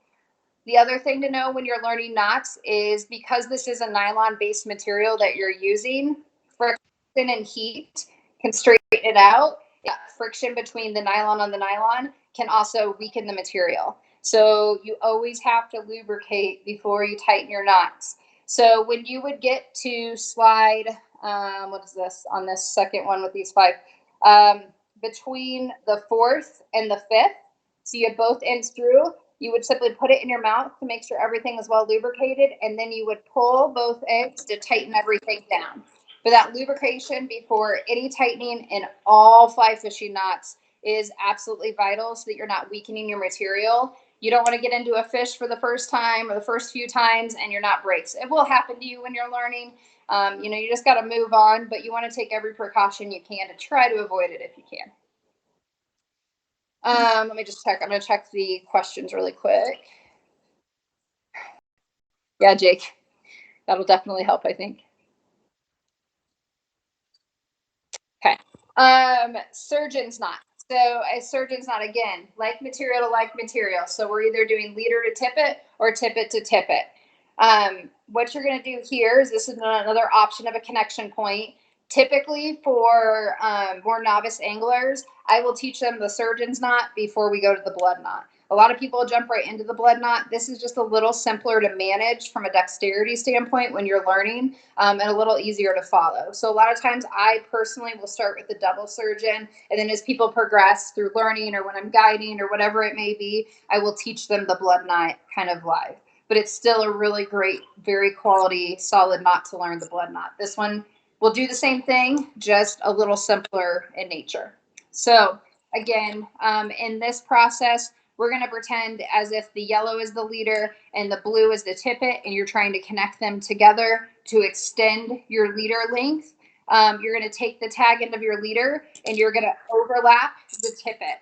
The other thing to know when you're learning knots is because this is a nylon-based material that you're using, friction and heat can straighten it out. Yeah, friction between the nylon on the nylon can also weaken the material. So you always have to lubricate before you tighten your knots. So when you would get to slide, what is this, on this second one with these 5, between the 4th and the 5th, so you have both ends through, you would simply put it in your mouth to make sure everything is well lubricated, and then you would pull both ends to tighten everything down. For that lubrication before any tightening in all fly fishing knots, is absolutely vital so that you're not weakening your material. You don't want to get into a fish for the first time or the first few times and you're not breaks. It will happen to you when you're learning. You just got to move on, but you want to take every precaution you can to try to avoid it if you can. Let me just check. I'm going to check the questions really quick. Yeah, Jake, that'll definitely help, I think. Okay. Surgeon's knot. So a surgeon's knot, again, like material to like material. So we're either doing leader to tippet or tippet to tippet. What you're going to do here is this is another option of a connection point. Typically for more novice anglers, I will teach them the surgeon's knot before we go to the blood knot. A lot of people jump right into the blood knot. This is just a little simpler to manage from a dexterity standpoint when you're learning, and a little easier to follow. So a lot of times I personally will start with the double surgeon, and then as people progress through learning or when I'm guiding or whatever it may be, I will teach them the blood knot kind of live. But it's still a really great, very quality, solid knot to learn the blood knot. This one will do the same thing, just a little simpler in nature. So again, in this process, we're going to pretend as if the yellow is the leader and the blue is the tippet, and you're trying to connect them together to extend your leader length. You're going to take the tag end of your leader and you're going to overlap the tippet.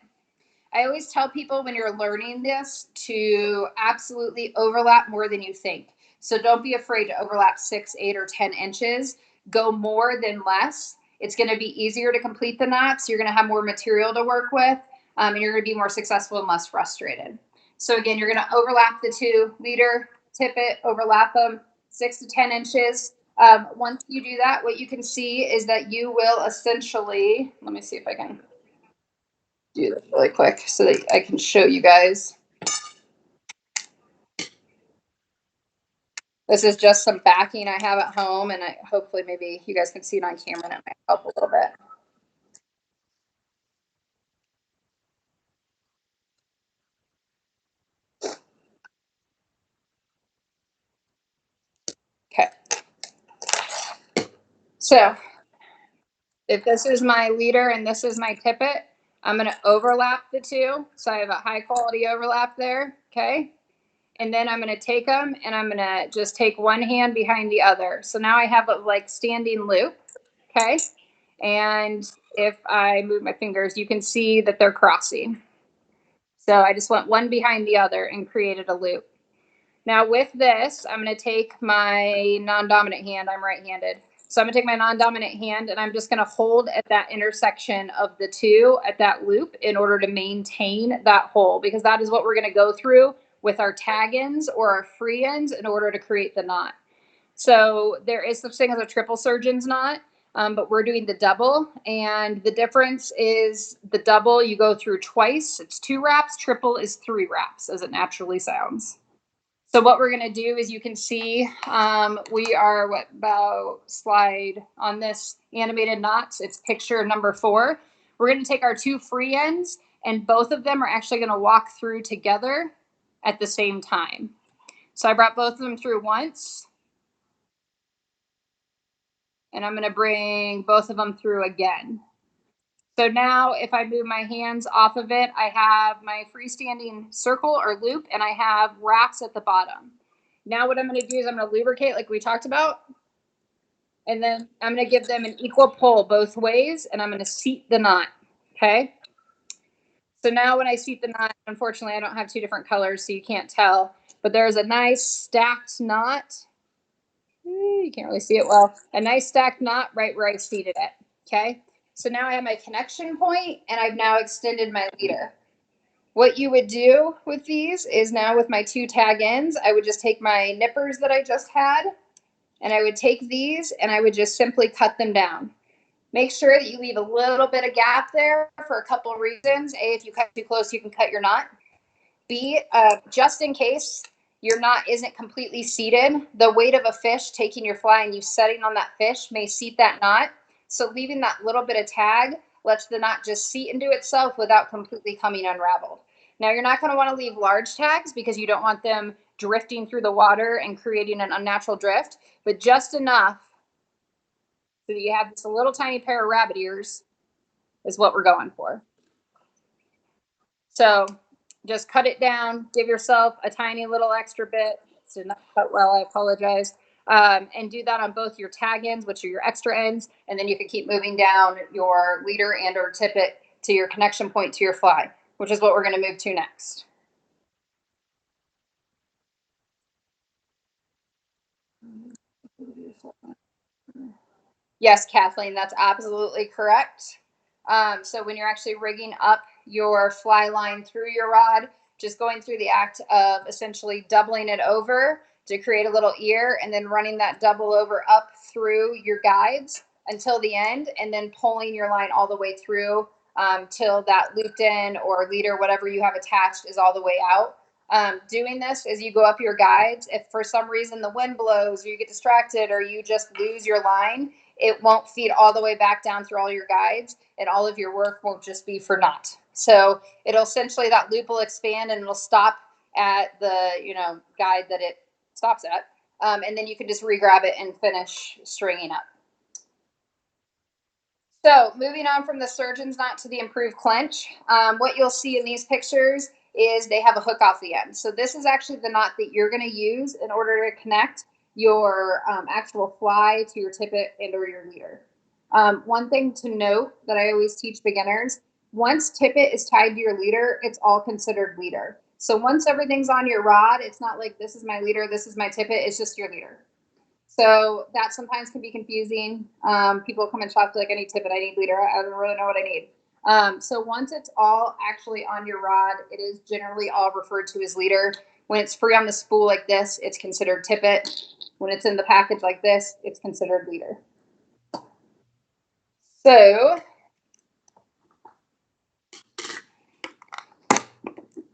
I always tell people when you're learning this to absolutely overlap more than you think. So don't be afraid to overlap 6, 8, or 10 inches. Go more than less. It's going to be easier to complete the knots. You're going to have more material to work with, and you're going to be more successful and less frustrated. So again, you're going to overlap the two, leader, tippet, overlap them 6 to 10 inches. Once you do that, what you can see is that you will essentially, let me see if I can do this really quick so that I can show you guys. This is just some backing I have at home, and hopefully maybe you guys can see it on camera and it might help a little bit. Okay. So if this is my leader and this is my tippet, I'm going to overlap the two. So I have a high quality overlap there. Okay. And then I'm going to take them and I'm going to just take one hand behind the other. So now I have a like standing loop. Okay. And if I move my fingers, you can see that they're crossing. So I just went one behind the other and created a loop. Now with this, I'm going to take my non-dominant hand. I'm right-handed. So I'm going to take my non-dominant hand and I'm just going to hold at that intersection of the two at that loop in order to maintain that hole, because that is what we're going to go through with our tag ends or our free ends in order to create the knot. So there is such thing as a triple surgeon's knot, but we're doing the double. And the difference is the double you go through twice. It's 2 wraps. Triple is 3 wraps, as it naturally sounds. So what we're going to do is you can see we are about slide on this animated knots. It's picture number 4. We're going to take our 2 free ends and both of them are actually going to walk through together at the same time. So I brought both of them through once. And I'm going to bring both of them through again. So now if I move my hands off of it, I have my freestanding circle or loop and I have wraps at the bottom. Now what I'm going to do is I'm going to lubricate like we talked about. And then I'm going to give them an equal pull both ways and I'm going to seat the knot. Okay. So now when I seat the knot, unfortunately I don't have 2 different colors so you can't tell, but there's a nice stacked knot. You can't really see it well. A nice stacked knot right where I seated it. Okay. So now I have my connection point and I've now extended my leader. What you would do with these is now with my 2 tag ends, I would just take my nippers that I just had and I would take these and I would just simply cut them down. Make sure that you leave a little bit of gap there for a couple of reasons. A, if you cut too close, you can cut your knot. B, just in case your knot isn't completely seated, the weight of a fish taking your fly and you setting on that fish may seat that knot. So leaving that little bit of tag lets the knot just seat into itself without completely coming unraveled. Now you're not going to want to leave large tags because you don't want them drifting through the water and creating an unnatural drift, but just enough so that you have just a little tiny pair of rabbit ears is what we're going for. So just cut it down, give yourself a tiny little extra bit. It did not cut well, I apologize. And do that on both your tag ends, which are your extra ends, and then you can keep moving down your leader and or tippet to your connection point to your fly, which is what we're going to move to next. Yes, Kathleen, that's absolutely correct. So when you're actually rigging up your fly line through your rod, just going through the act of essentially doubling it over to create a little ear and then running that double over up through your guides until the end, and then pulling your line all the way through till that looped in or leader, whatever you have attached, is all the way out. Doing this as you go up your guides, if for some reason the wind blows or you get distracted or you just lose your line, it won't feed all the way back down through all your guides, and all of your work won't just be for naught. So it'll essentially, that loop will expand and it'll stop at the guide that it stops at, and then you can just re-grab it and finish stringing up. So moving on from the surgeon's knot to the improved clench, what you'll see in these pictures is they have a hook off the end. So this is actually the knot that you're going to use in order to connect your actual fly to your tippet and or your leader. One thing to note that I always teach beginners, once tippet is tied to your leader, it's all considered leader. So once everything's on your rod, it's not like this is my leader, this is my tippet, it's just your leader. So that sometimes can be confusing. People come and shop like, I need tippet, I need leader, I don't really know what I need. So once it's all actually on your rod, it is generally all referred to as leader. When it's free on the spool like this, it's considered tippet. When it's in the package like this, it's considered leader. So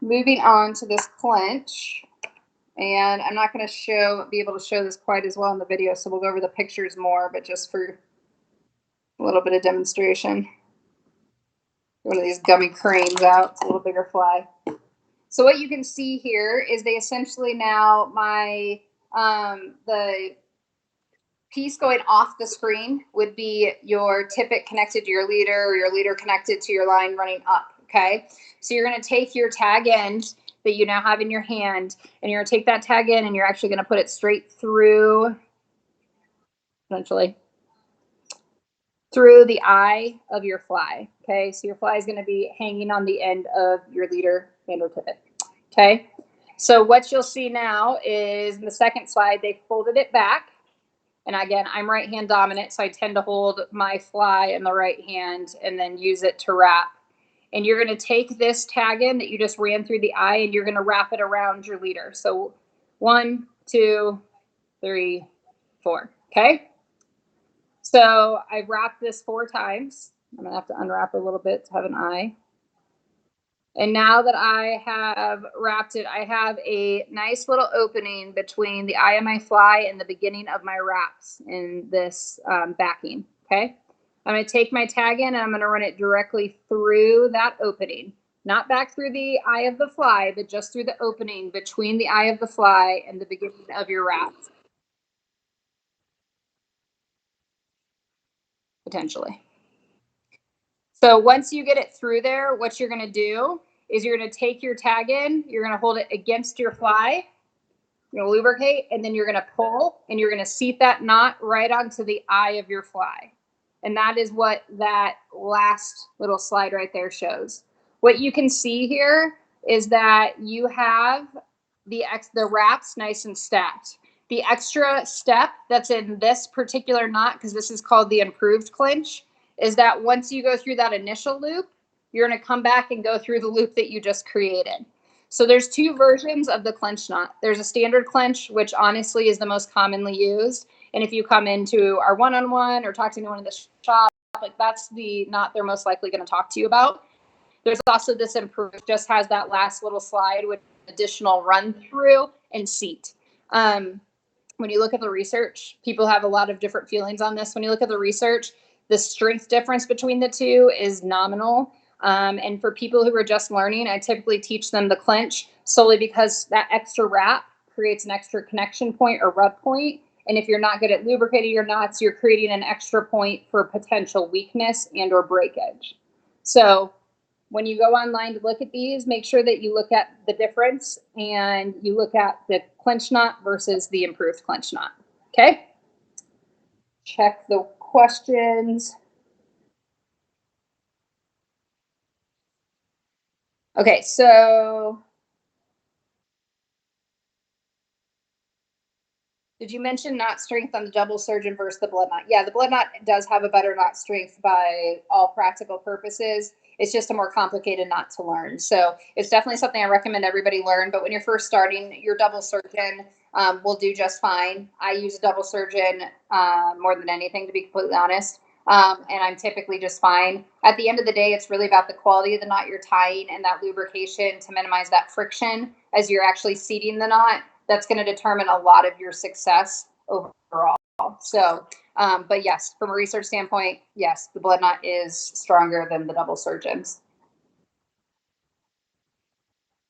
moving on to this clench, and I'm not going to be able to show this quite as well in the video, so we'll go over the pictures more, but just for a little bit of demonstration. One of these gummy cranes out, it's a little bigger fly. So what you can see here is they essentially now, the piece going off the screen would be your tippet connected to your leader, or your leader connected to your line running up, okay? So you're gonna take your tag end that you now have in your hand, and you're gonna take that tag end and you're actually gonna put it straight through, essentially, through the eye of your fly, okay? So your fly is gonna be hanging on the end of your leader and or tippet, okay? So what you'll see now is in the second slide, they folded it back. And again, I'm right hand dominant, so I tend to hold my fly in the right hand and then use it to wrap. And you're going to take this tag in that you just ran through the eye, and you're going to wrap it around your leader. So 1, 2, 3, 4. Okay. So I've wrapped this 4 times. I'm going to have to unwrap a little bit to have an eye. And now that I have wrapped it, I have a nice little opening between the eye of my fly and the beginning of my wraps in this backing, okay? I'm going to take my tag in and I'm going to run it directly through that opening. Not back through the eye of the fly, but just through the opening between the eye of the fly and the beginning of your wraps, potentially. So once you get it through there, what you're going to do is you're going to take your tag in, you're going to hold it against your fly, you're going to lubricate, and then you're going to pull, and you're going to seat that knot right onto the eye of your fly. And that is what that last little slide right there shows. What you can see here is that you have the wraps nice and stacked. The extra step that's in this particular knot, because this is called the improved clinch, is that once you go through that initial loop, you're going to come back and go through the loop that you just created. So there's 2 versions of the clench knot. There's a standard clench, which honestly is the most commonly used. And if you come into our one-on-one or talk to anyone in the shop, like that's the knot they're most likely going to talk to you about. There's also this improved, just has that last little slide with additional run through and seat. When you look at the research, people have a lot of different feelings on this. When you look at the research, the strength difference between the 2 is nominal. And for people who are just learning, I typically teach them the clench solely because that extra wrap creates an extra connection point or rub point. And if you're not good at lubricating your knots, you're creating an extra point for potential weakness and or breakage. So when you go online to look at these, make sure that you look at the difference and you look at the clinch knot versus the improved clinch knot. Okay. Check the questions. Okay, so did you mention knot strength on the double surgeon versus the blood knot? Yeah, the blood knot does have a better knot strength by all practical purposes. It's just a more complicated knot to learn. So it's definitely something I recommend everybody learn. But when you're first starting, your double surgeon will do just fine. I use a double surgeon more than anything, to be completely honest. And I'm typically just fine. At the end of the day, it's really about the quality of the knot you're tying and that lubrication to minimize that friction as you're actually seating the knot. That's going to determine a lot of your success overall. So, but yes, from a research standpoint, yes, the blood knot is stronger than the double surgeons.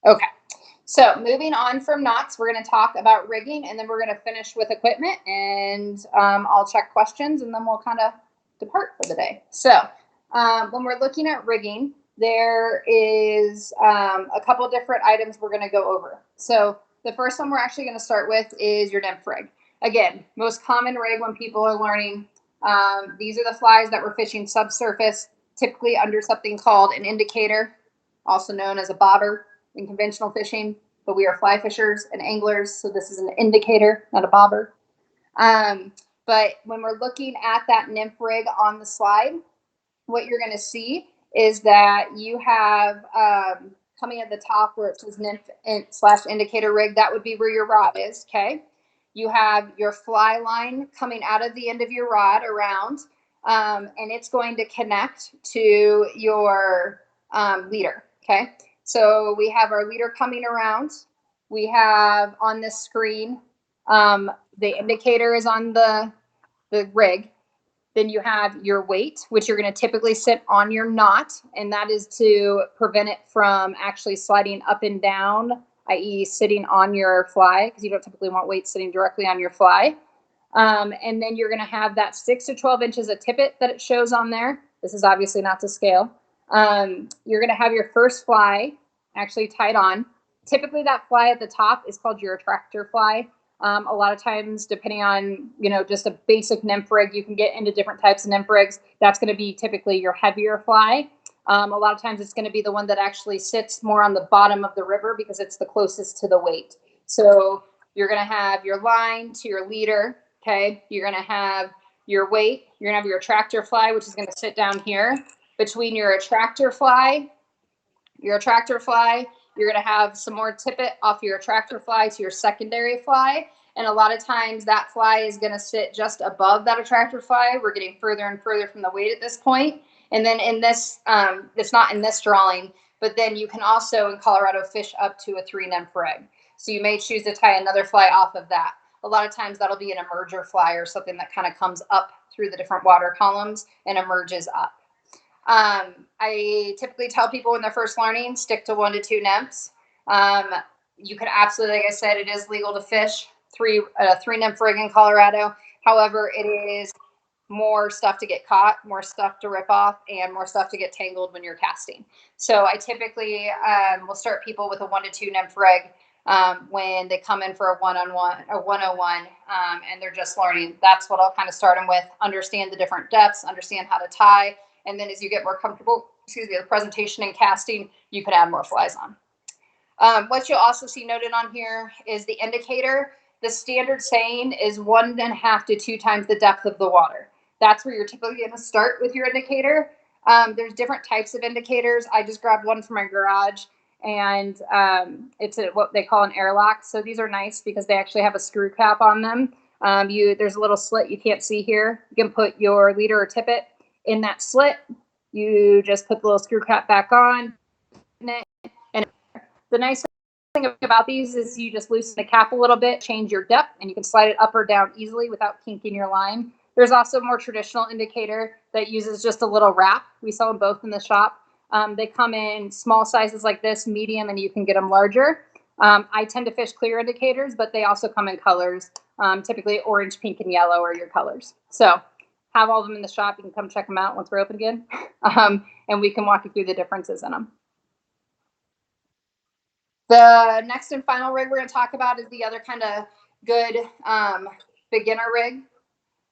Okay. So moving on from knots, we're going to talk about rigging, and then we're going to finish with equipment, and I'll check questions, and then we'll kind of depart for the day. So when we're looking at rigging, there is a couple different items we're going to go over. So the first one we're actually going to start with is your nymph rig. Again, most common rig when people are learning. These are the flies that we're fishing subsurface, typically under something called an indicator, also known as a bobber in conventional fishing, but we are fly fishers and anglers, so this is an indicator, not a bobber. But when we're looking at that nymph rig on the slide, what you're going to see is that you have coming at the top where it says nymph slash indicator rig, that would be where your rod is, okay? You have your fly line coming out of the end of your rod around, and it's going to connect to your leader, okay? So we have our leader coming around. We have on this screen, the indicator is on the rig. Then you have your weight, which you're going to typically sit on your knot, and that is to prevent it from actually sliding up and down, i.e. sitting on your fly, because you don't typically want weight sitting directly on your fly. And then you're going to have that 6 to 12 inches of tippet that it shows on there. This is obviously not to scale. You're going to have your first fly actually tied on. Typically that fly at the top is called your attractor fly. A lot of times, depending on, just a basic nymph rig, you can get into different types of nymph rigs. That's going to be typically your heavier fly. A lot of times it's going to be the one that actually sits more on the bottom of the river because it's the closest to the weight. So you're going to have your line to your leader. Okay. You're going to have your weight. You're going to have your attractor fly, which is going to sit down here between your attractor fly, you're going to have some more tippet off your attractor fly to your secondary fly. And a lot of times that fly is going to sit just above that attractor fly. We're getting further and further from the weight at this point. And then in this, it's not in this drawing, but then you can also in Colorado fish up to a 3 nymph rig. So you may choose to tie another fly off of that. A lot of times that'll be an emerger fly or something that kind of comes up through the different water columns and emerges up. I typically tell people when they're first learning, stick to 1 to 2 nymphs. You could absolutely, like I said, it is legal to fish 3 nymph rig in Colorado. However, it is more stuff to get caught, more stuff to rip off, and more stuff to get tangled when you're casting. So I typically will start people with a 1 to 2 nymph rig when they come in for a one-on-one or 101 and they're just learning. That's what I'll kind of start them with. Understand the different depths, understand how to tie. And then as you get more comfortable, the presentation and casting, you can add more flies on. What you'll also see noted on here is the indicator. The standard saying is 1.5 to 2 times the depth of the water. That's where you're typically going to start with your indicator. There's different types of indicators. I just grabbed one from my garage, and it's what they call an airlock. So these are nice because they actually have a screw cap on them. There's a little slit you can't see here. You can put your leader or tippet in that slit. You just put the little screw cap back on. And the nice thing about these is you just loosen the cap a little bit, change your depth, and you can slide it up or down easily without kinking your line. There's also a more traditional indicator that uses just a little wrap. We sell them both in the shop. They come in small sizes like this, medium, and you can get them larger. I tend to fish clear indicators, but they also come in colors. Typically orange, pink, and yellow are your colors. So have all of them in the shop. You can come check them out once we're open again. and we can walk you through the differences in them. The next and final rig we're going to talk about is the other kind of good beginner rig,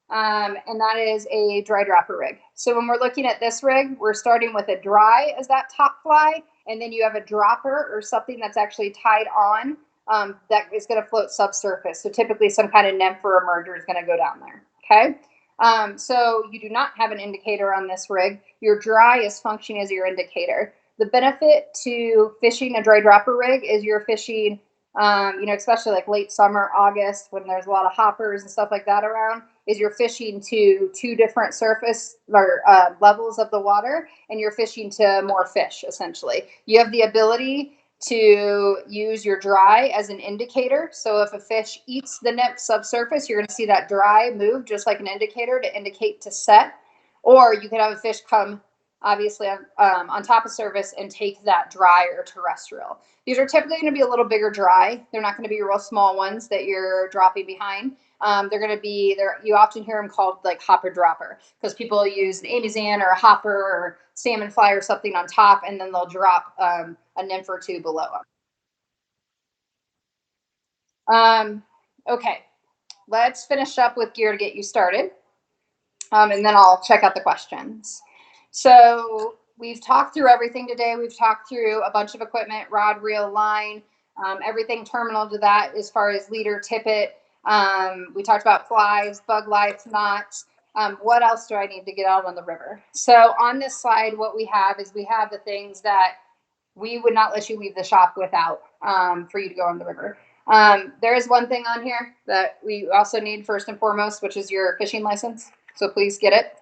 and that is a dry dropper rig. So when we're looking at this rig, we're starting with a dry as that top fly, and then you have a dropper or something that's actually tied on that is going to float subsurface. So typically some kind of nymph or emerger is going to go down there. Okay. So you do not have an indicator on this rig. Your dry is functioning as your indicator. The benefit to fishing a dry dropper rig is you're fishing, especially like late summer, August, when there's a lot of hoppers and stuff like that around, is you're fishing to two different surface or levels of the water, and you're fishing to more fish, essentially. You have the ability to use your dry as an indicator. So if a fish eats the nymph subsurface, you're going to see that dry move just like an indicator to indicate to set. Or you could have a fish come obviously on top of surface and take that dry or terrestrial. These are typically going to be a little bigger dry. They're not going to be real small ones that you're dropping behind. They're going to be there. You often hear them called like hopper dropper because people use an amazon or a hopper or salmon fly or something on top, and then they'll drop a nymph or two below them. Okay, let's finish up with gear to get you started, and then I'll check out the questions. So we've talked through everything today. We've talked through a bunch of equipment, rod, reel, line, everything terminal to that as far as leader, tippet. We talked about flies, bug lights, knots. What else do I need to get out on the river? So on this slide, what we have is we have the things that we would not let you leave the shop without for you to go on the river. There is one thing on here that we also need first and foremost, which is your fishing license. So please get it.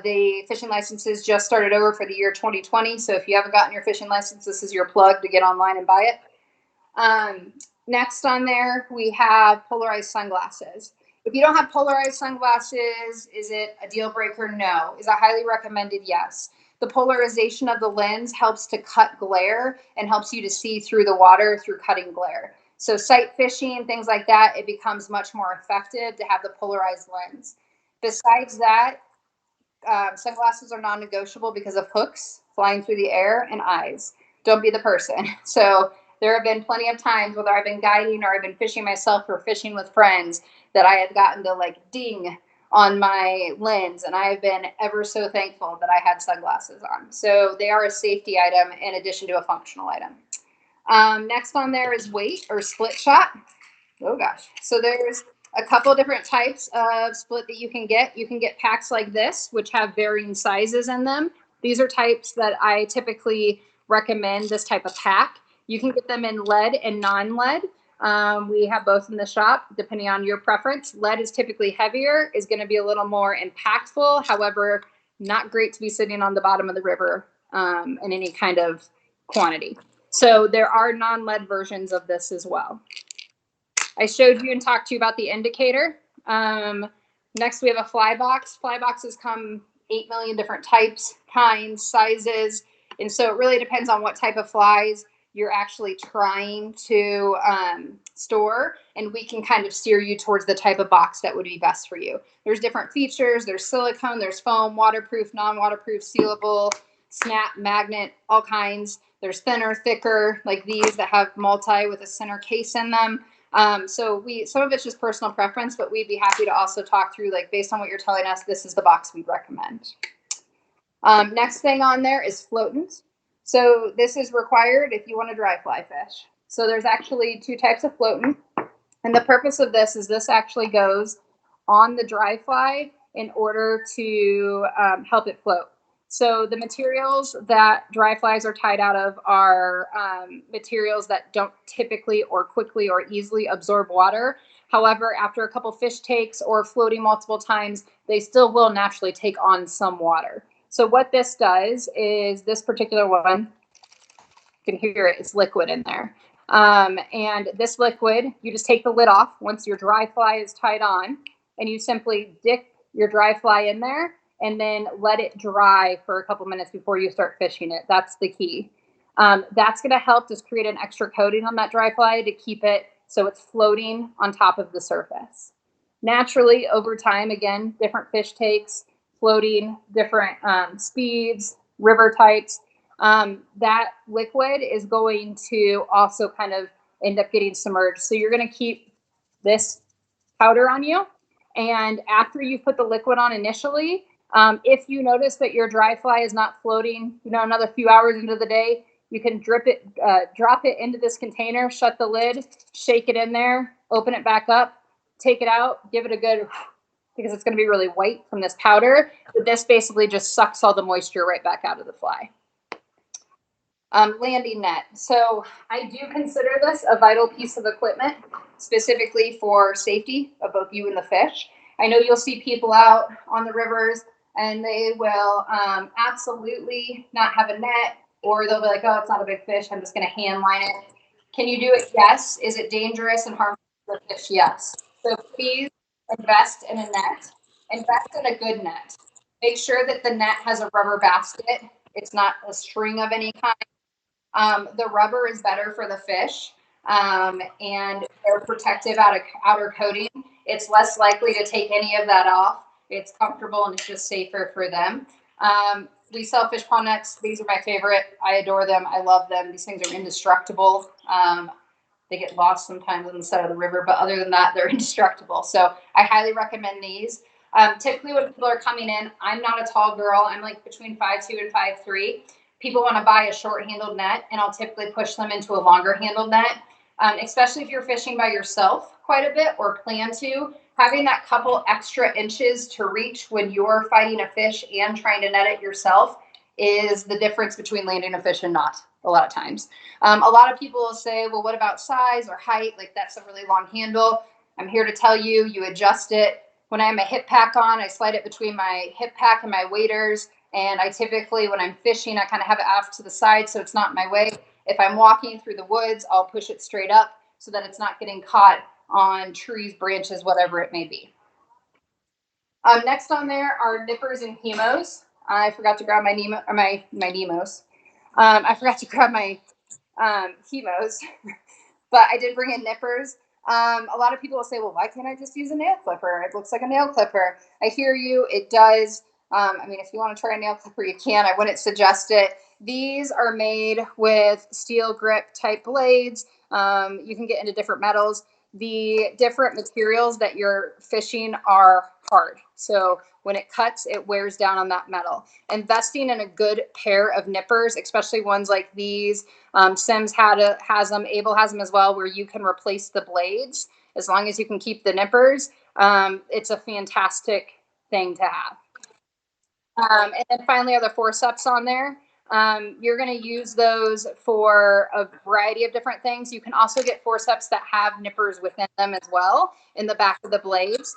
The fishing licenses just started over for the year 2020. So if you haven't gotten your fishing license, this is your plug to get online and buy it. Next on there, we have polarized sunglasses. If you don't have polarized sunglasses, is it a deal breaker? No. Is it highly recommended? Yes. The polarization of the lens helps to cut glare and helps you to see through the water through cutting glare. So sight fishing, things like that, it becomes much more effective to have the polarized lens. Besides that, sunglasses are non-negotiable because of hooks flying through the air and eyes. Don't be the person. So there have been plenty of times, whether I've been guiding or I've been fishing myself or fishing with friends, that I have gotten to like ding on my lens, and I have been ever so thankful that I had sunglasses on. So they are a safety item in addition to a functional item. Next on there is weight or split shot. Oh gosh. So there's a couple different types of split that you can get. You can get packs like this, which have varying sizes in them. These are types that I typically recommend, this type of pack. You can get them in lead and non-lead. We have both in the shop, depending on your preference. Lead is typically heavier, is going to be a little more impactful. However, not great to be sitting on the bottom of the river in any kind of quantity. So there are non-lead versions of this as well. I showed you and talked to you about the indicator. Next, we have a fly box. Fly boxes come 8 million different types, kinds, sizes. And so it really depends on what type of flies you're actually trying to store. And we can kind of steer you towards the type of box that would be best for you. There's different features. There's silicone, there's foam, waterproof, non-waterproof, sealable, snap, magnet, all kinds. There's thinner, thicker, like these that have multi with a center case in them. So some of it's just personal preference, but we'd be happy to also talk through, like, based on what you're telling us, this is the box we'd recommend. Next thing on there is floatants. So this is required if you want to dry fly fish. So there's actually two types of floatant. And the purpose of this is this actually goes on the dry fly in order to help it float. So the materials that dry flies are tied out of are materials that don't typically or quickly or easily absorb water. However, after a couple fish takes or floating multiple times, they still will naturally take on some water. So what this does is this particular one, you can hear it, it's liquid in there. And this liquid, you just take the lid off once your dry fly is tied on, and you simply dip your dry fly in there and then let it dry for a couple minutes before you start fishing it. That's the key. That's going to help just create an extra coating on that dry fly to keep it so it's floating on top of the surface. Naturally, over time, again, different fish takes, floating, different speeds, river types, that liquid is going to also kind of end up getting submerged. So you're going to keep this powder on you. And after you put the liquid on initially, if you notice that your dry fly is not floating, another few hours into the day, you can drop it into this container, shut the lid, shake it in there, open it back up, take it out, give it a good, because it's going to be really white from this powder. But this basically just sucks all the moisture right back out of the fly. Landing net. So I do consider this a vital piece of equipment, specifically for safety of both you and the fish. I know you'll see people out on the rivers and they will absolutely not have a net, or they'll be like, oh, it's not a big fish, I'm just going to hand line it. Can you do it? Yes. Is it dangerous and harmful to the fish? Yes. So please invest in a net. Invest in a good net. Make sure that the net has a rubber basket. It's not a string of any kind. The rubber is better for the fish, and they're protective outer coating. It's less likely to take any of that off. It's comfortable and it's just safer for them. We sell fish pond nets. These are my favorite. I adore them. I love them. These things are indestructible. They get lost sometimes on the side of the river, but other than that, they're indestructible. So I highly recommend these. Typically when people are coming in, I'm not a tall girl. I'm like between 5'2" and 5'3". People want to buy a short handled net, and I'll typically push them into a longer handled net, especially if you're fishing by yourself quite a bit or plan to. Having that couple extra inches to reach when you're fighting a fish and trying to net it yourself is the difference between landing a fish and not, a lot of times. A lot of people will say, well, what about size or height? Like, that's a really long handle. I'm here to tell you, you adjust it. When I have my hip pack on, I slide it between my hip pack and my waders. And I typically, when I'm fishing, I kind of have it off to the side so it's not in my way. If I'm walking through the woods, I'll push it straight up so that it's not getting caught on trees, branches, whatever it may be. Next on there are nippers and hemos. I forgot to grab my Nemos. I forgot to grab my hemos, but I did bring in nippers. A lot of people will say, well, why can't I just use a nail clipper? It looks like a nail clipper. I hear you. It does. I mean, if you want to try a nail clipper, you can. I wouldn't suggest it. These are made with steel grip type blades. You can get into different metals. The different materials that you're fishing are hard. So when it cuts, it wears down on that metal. Investing in a good pair of nippers, especially ones like these, Sims has them, Able has them as well, where you can replace the blades as long as you can keep the nippers. It's a fantastic thing to have. And then finally are the forceps on there. You're going to use those for a variety of different things. You can also get forceps that have nippers within them as well in the back of the blades.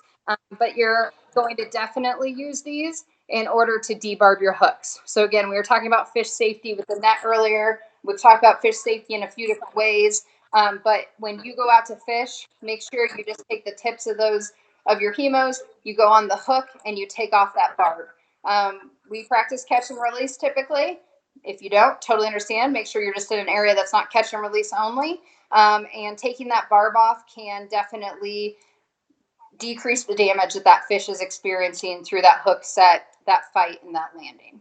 But you're going to definitely use these in order to debarb your hooks. So again, we were talking about fish safety with the net earlier. We've talked about fish safety in a few different ways. But when you go out to fish, make sure you just take the tips of your hemos, you go on the hook, and you take off that barb. We practice catch and release typically. If you don't, totally understand. Make sure you're just in an area that's not catch and release only. And taking that barb off can definitely decrease the damage that fish is experiencing through that hook set, that fight, and that landing.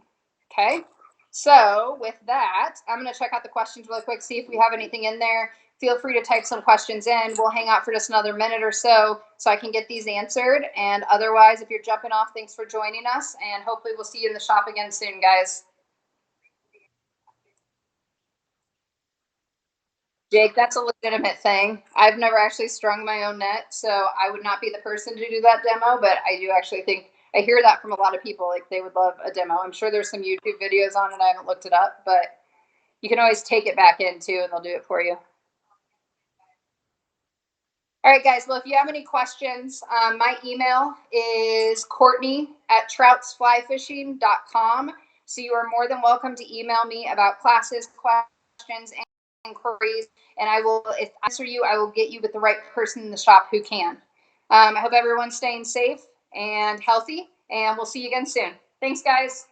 Okay. So with that, I'm going to check out the questions really quick, see if we have anything in there. Feel free to type some questions in. We'll hang out for just another minute or so I can get these answered. And otherwise, if you're jumping off, thanks for joining us. And hopefully we'll see you in the shop again soon, guys. Jake, that's a legitimate thing. I've never actually strung my own net, so I would not be the person to do that demo, but I do actually think I hear that from a lot of people. Like, they would love a demo. I'm sure there's some YouTube videos on it. I haven't looked it up, but you can always take it back in too, and they'll do it for you. All right, guys. Well, if you have any questions, my email is Courtney@troutsflyfishing.com. So you are more than welcome to email me about classes, questions, and inquiries. And I will, if I answer you, I will get you with the right person in the shop who can. I hope everyone's staying safe and healthy, and we'll see you again soon. Thanks, guys.